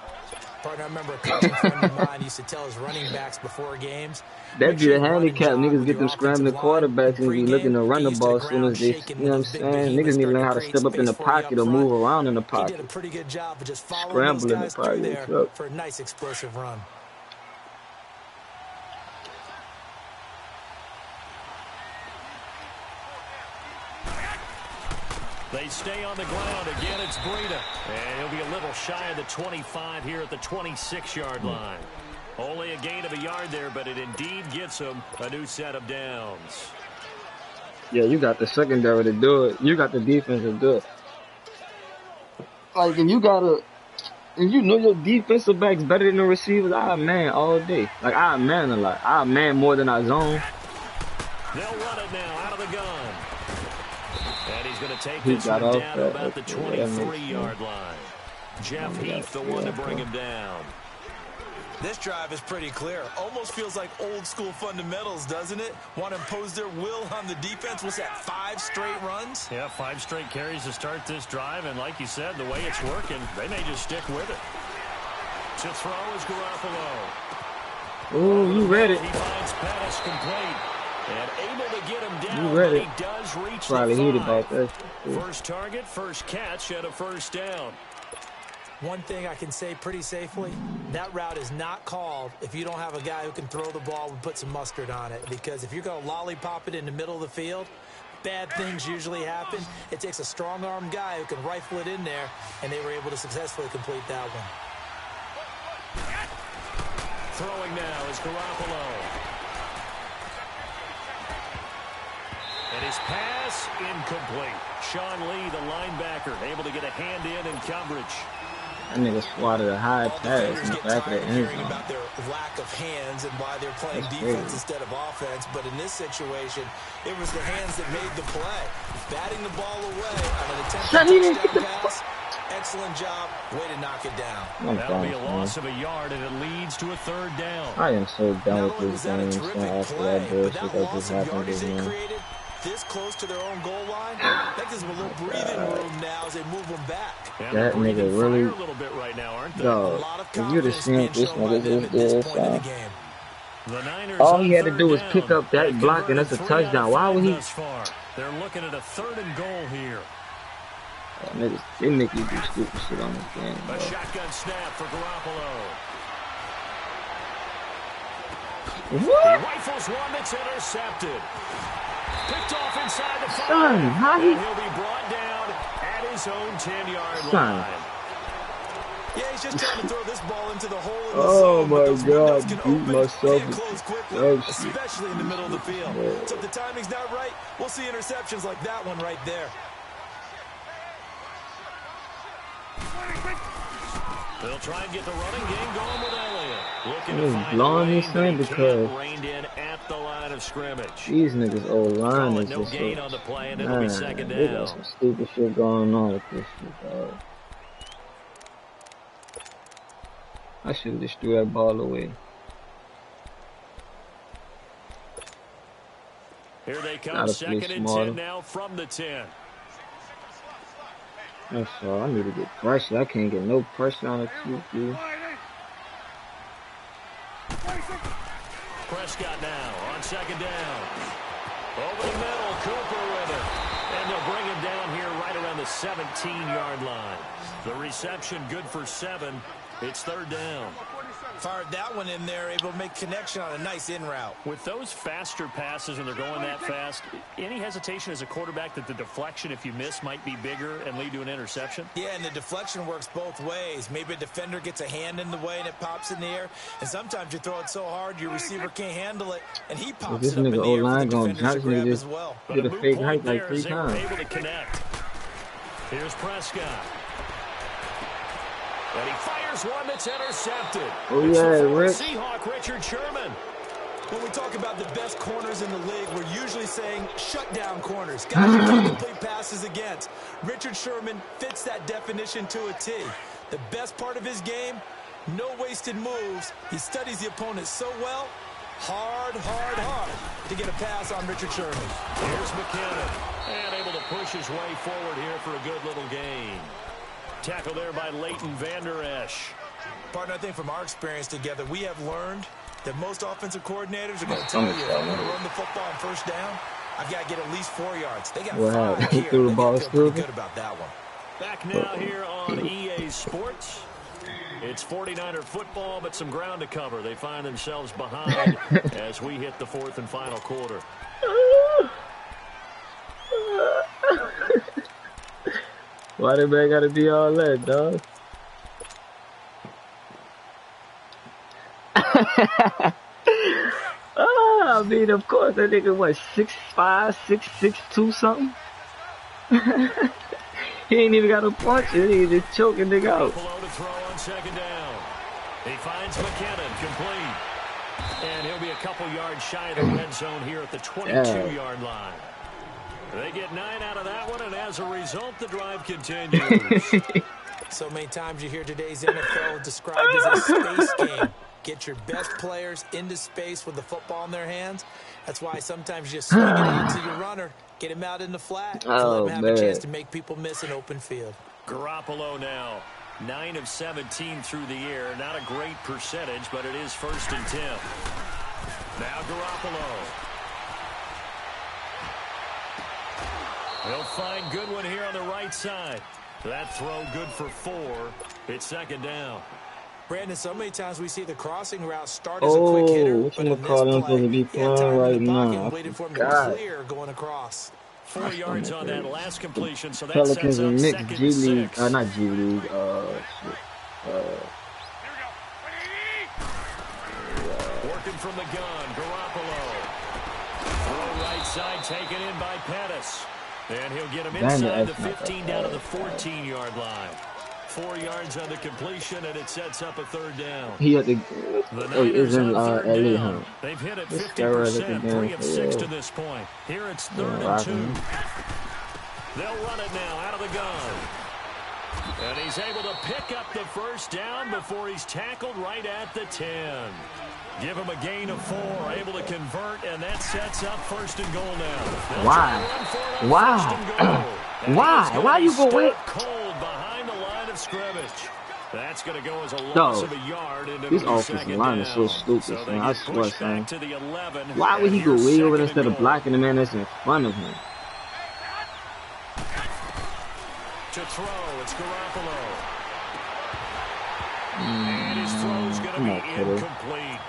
Partner, I remember a coaching friend of mine used to tell his running backs before games. That'd be the handicap. Niggas get them scrambling quarterbacks and be looking to run the ball as soon as they, you know what I'm saying? Niggas need to learn how to step up in the pocket or move around in the pocket. He did a pretty good job of just following Scramble those in the guys through there pocket for a nice explosive run. They stay on the ground. Again, it's Breida. And he'll be a little shy of the 25 here at the 26-yard line. Only a gain of a yard there, but it indeed gets him a new set of downs. Yeah, you got the secondary to do it. You got the defense to do it. Like, if you know your defensive back's better than the receivers, I man all day. Like, I man a lot. I man more than I zone. They'll run it now out of the gun. And he's going to take this one down to about the 23-yard line. Jeff Heath, the one to bring him down. This drive is pretty clear. Almost feels like old school fundamentals, doesn't it? Want to impose their will on the defense. What's that, 5 straight runs? Yeah, 5 straight carries to start this drive. And like you said, the way it's working, they may just stick with it. To throw is Garoppolo. Oh, you read it. He finds Pettis complete. And able to get him down, you read but it. he does reach Probably the 5. about that. First target, first catch, and a first down. One thing I can say pretty safely, that route is not called if you don't have a guy who can throw the ball and put some mustard on it. Because if you're going to lollipop it in the middle of the field, bad things usually happen. It takes a strong-armed guy who can rifle it in there, and they were able to successfully complete that one. Throwing now is Garoppolo. And his pass incomplete. Sean Lee, the linebacker, able to get a hand in coverage. That nigga swatted a high pass in the back of the end zone. About their lack of hands and why they're playing defense instead of offense, but in this situation, it was the hands that made the play. Batting the ball away on an attempted touchdown pass. Excellent job. Way to knock it down. That'll be a loss of a yard, and it leads to a third down. I am so done with this game. So after that bullshit that just happened to me. this close to their own goal line, that gives them a little breathing room now as they move them back. That nigga really, a little bit right now, aren't they? yo, A lot of if you'd have confidence seen being what this shown by nigga them just at this did, point in the son. game. The Niners All he had to on do was third pick down. up that They've block, and that's a converted 3 out of touchdown. Why 5 would he? thus far. They're looking at a 3rd and goal here. Niggas, they make you do stupid shit on this game, A bro. shotgun snap for Garoppolo. What? He rifles one that's intercepted. Picked off inside the 5. Son, how he? And he'll be brought down at his own 10-yard Son. line. Yeah, he's just trying to throw this ball into the hole in the Oh zone, but my those windows God, can beat open myself. and close quickly, Oh, shit. especially in the middle of the field. Yeah. So if the timing's not right, we'll see interceptions like that one right there. They'll try and get the running game going with Elliott. Looking He to was find blowing the his lane, son but he because can't. Reined in at the line of scrimmage. these niggas old line Call is it no just gain so, on the play, and it'll be man, 2nd they got down. some stupid shit going on with this shit, dog. I should have just threw that ball away. Here they come, Gotta play 2nd and smarter. 10 now from the 10. That's all. I need to get pressure. I can't get no pressure on the QB. Prescott now on 2nd down. Over the middle, Cooper with it. And they'll bring him down here right around the 17-yard line. The reception good for 7. It's 3rd down. Fired that one in there, able to make connection on a nice in route. With those faster passes when they're going that fast, any hesitation as a quarterback that the deflection, if you miss, might be bigger and lead to an interception? Yeah, and the deflection works both ways. Maybe a defender gets a hand in the way and it pops in the air. And sometimes you throw it so hard your receiver can't handle it, and he pops This it up in the nigga air for O-line the gonna defenders to jump, nigga grab just as well. did a moot fake point hike like there 3 as they were times. able to connect. Here's Prescott. And he fires one that's intercepted. Oh It's the yeah, former Rick. Seahawk, Richard Sherman. When we talk about the best corners in the league, we're usually saying shutdown corners. Guys you can't complete passes against. Richard Sherman fits that definition to a T. The best part of his game, no wasted moves. He studies the opponent so well. Hard to get a pass on Richard Sherman. Here's McKinnon. And able to push his way forward here for a good little gain. Tackle there by Leighton Vander Esch. Partner, I think from our experience together, we have learned that most offensive coordinators are going to tell you, if I'm going to run the football on 1st down, I've got to get at least 4 yards. They got Wow, 5 he here. threw the They ball gotta feel pretty stupid. good about that one. Back now here on EA Sports. It's 49er football, but some ground to cover. They find themselves behind as we hit the 4th and final quarter. Why the man gotta be all that, dog? I mean, of course, that nigga, what, 6'5", 6'2", something? He ain't even got a punch. He just choking nigga out. Below to throw on 2nd down. He finds McKinnon, complete. And he'll be a couple yards shy of the red zone here at the 22-yard line. They get 9 out of that one, and as a result, the drive continues. So many times you hear today's NFL described as a space game. Get your best players into space with the football in their hands. That's why sometimes you just swing it out to your runner, get him out in the flat, and let him have a chance to make people miss an open field. Garoppolo now, 9 of 17 through the air. Not a great percentage, but it is 1st and 10. Now Garoppolo. He'll find Goodwin here on the right side. That throw good for 4. It's 2nd down. Brandon, so many times we see the crossing route start as a quick hitter, but in this play, be he had time right in the pocket now. and waited for him to clear going across. 4 yards on that last completion, so that Pelicans sets up and Knicks 2nd G and League, 6. not G League, shit. Working from the gun, Garoppolo. Throw right side taken in by Pettis. And he'll get him inside the 15 down to the 14-yard line. 4 yards on the completion, and it sets up a 3rd down. He had to. The Oh, Niners it's in on 3rd LA, down. huh? They've hit it This guy right at the 50%, damn 3 of 6 to field. this point. Here it's 3rd and rocking 2. him. They'll run it now out of the gun. And he's able to pick up the 1st down before he's tackled right at the 10. Give him a gain of 4, able to convert, and that sets up 1st and goal now. Why? Why? Why you go away? Cold behind the line of scrimmage. That's going to go as a loss Dog, of a yard. this offensive line is so stupid, So man. I swear, son. to the 11. Why would he go way over there instead of blocking the man that's in front of him? To throw, it's Garoppolo. And his throw's going to be incomplete.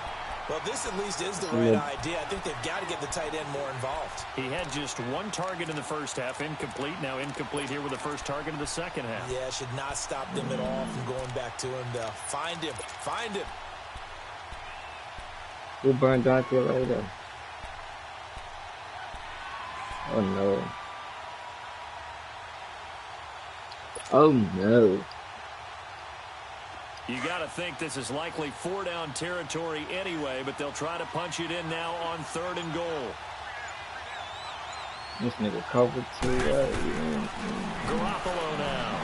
Well, this at least is the right idea. I think they've got to get the tight end more involved. He had just 1 target in the first half, incomplete. Now incomplete here with the first target in the second half. Yeah, should not stop them at all from going back to him. Find him. Find him. Who burned Dante right there? Oh, no. Oh, no. You got to think this is likely 4-down territory anyway, but they'll try to punch it in now on 3rd and goal. This nigga covered 2. Garoppolo now.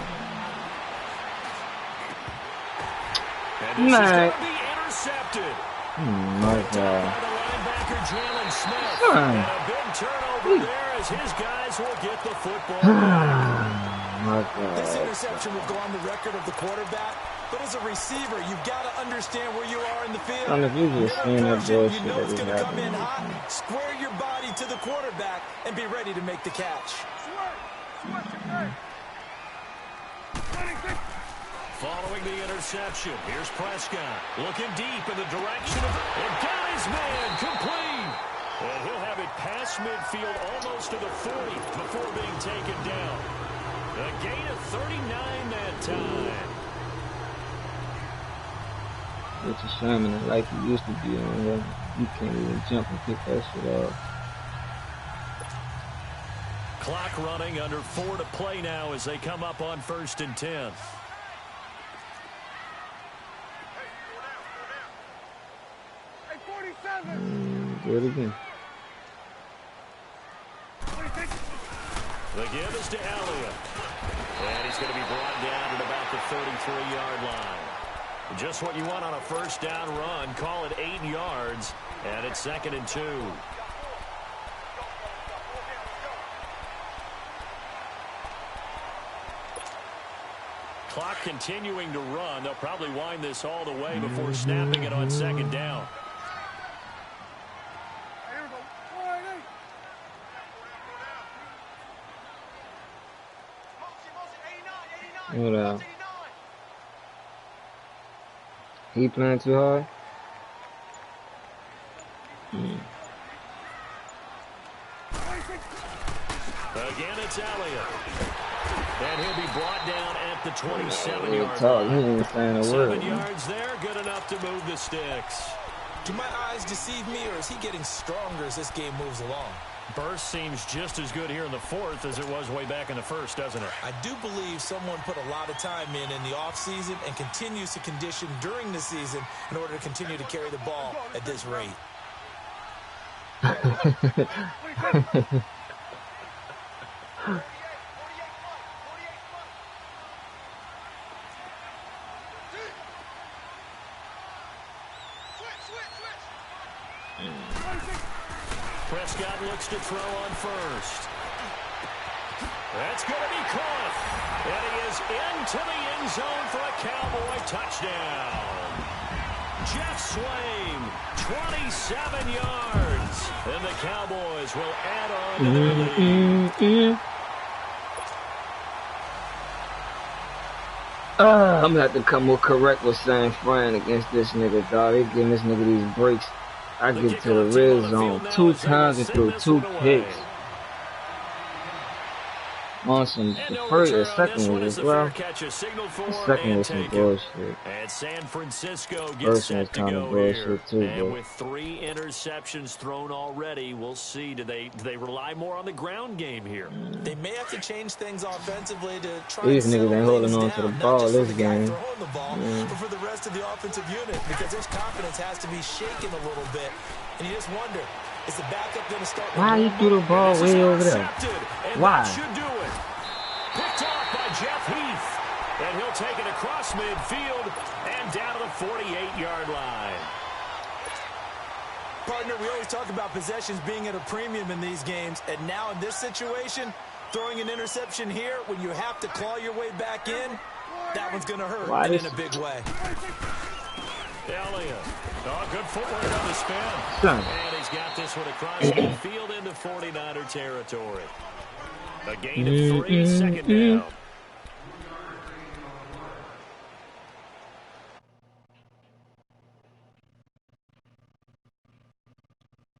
And this is going to be intercepted. My God. By the linebacker, Jalen Smith. Man. And a big turnover there as his guys will get the football back. My God. This interception will go on the record of the quarterback. But as a receiver, you've got to understand where you are in the field. And if you just seeing that bullshit you know it's that going is to come in happening. hot. Square your body to the quarterback and be ready to make the catch. Following the interception, here's Prescott. Looking deep in the direction of... And got his man complete. And he'll have it past midfield almost to the 40 before being taken down. A gain of 39 that time. It's a shame, and like he used to be on there. You can't even jump and pick that shit up. Clock running, under 4 to play now as they come up on 1st and 10. Do it again. The give is to Elliott. And he's going to be brought down at about the 33-yard line. Just what you want on a 1st down run. Call it 8 yards. And it's 2nd and 2. Clock continuing to run. They'll probably wind this all the way before snapping it on 2nd down. What up? He playing too hard? Again, it's Elliott. And he'll be brought down at the 27-yard line. He ain't saying a word. 7 yards there, good enough to move the sticks. Do my eyes deceive me, or is he getting stronger as this game moves along? Burst seems just as good here in the 4th as it was way back in the 1st, doesn't it? I do believe someone put a lot of time in the offseason and continues to condition during the season in order to continue to carry the ball at this rate. Prescott looks to throw on 1st. That's going to be caught. And he is into the end zone for a Cowboy touchdown. Jeff Swaim, 27 yards. And the Cowboys will add on to their lead. I'm going to have to come more correct with San Fran against this nigga, dog. They giving this nigga these breaks. I get to the red zone 2 times and threw 2 picks. On some, the second one as well. The second was some bullshit. And San Francisco gets set to go here. Too, and with 3 interceptions thrown already, we'll see. Do they rely more on the ground game here? They may have to change things offensively to try. These niggas ain't holding on to the ball this game. But for the rest of the offensive unit, because their confidence has to be shaken a little bit, and you just wonder, is the backup going to start? Why you threw the ball way over there? Why? Picked off by Jeff Heath. And he'll take it across midfield and down to the 48-yard line. partner, we always talk about possessions being at a premium in these games, and now in this situation, throwing an interception here when you have to claw your way back in, that one's going to hurt and in a big way. Elliott. Oh, good footwork on the spin. And he's got this one across the field into 49er territory. A gain of 3, second down.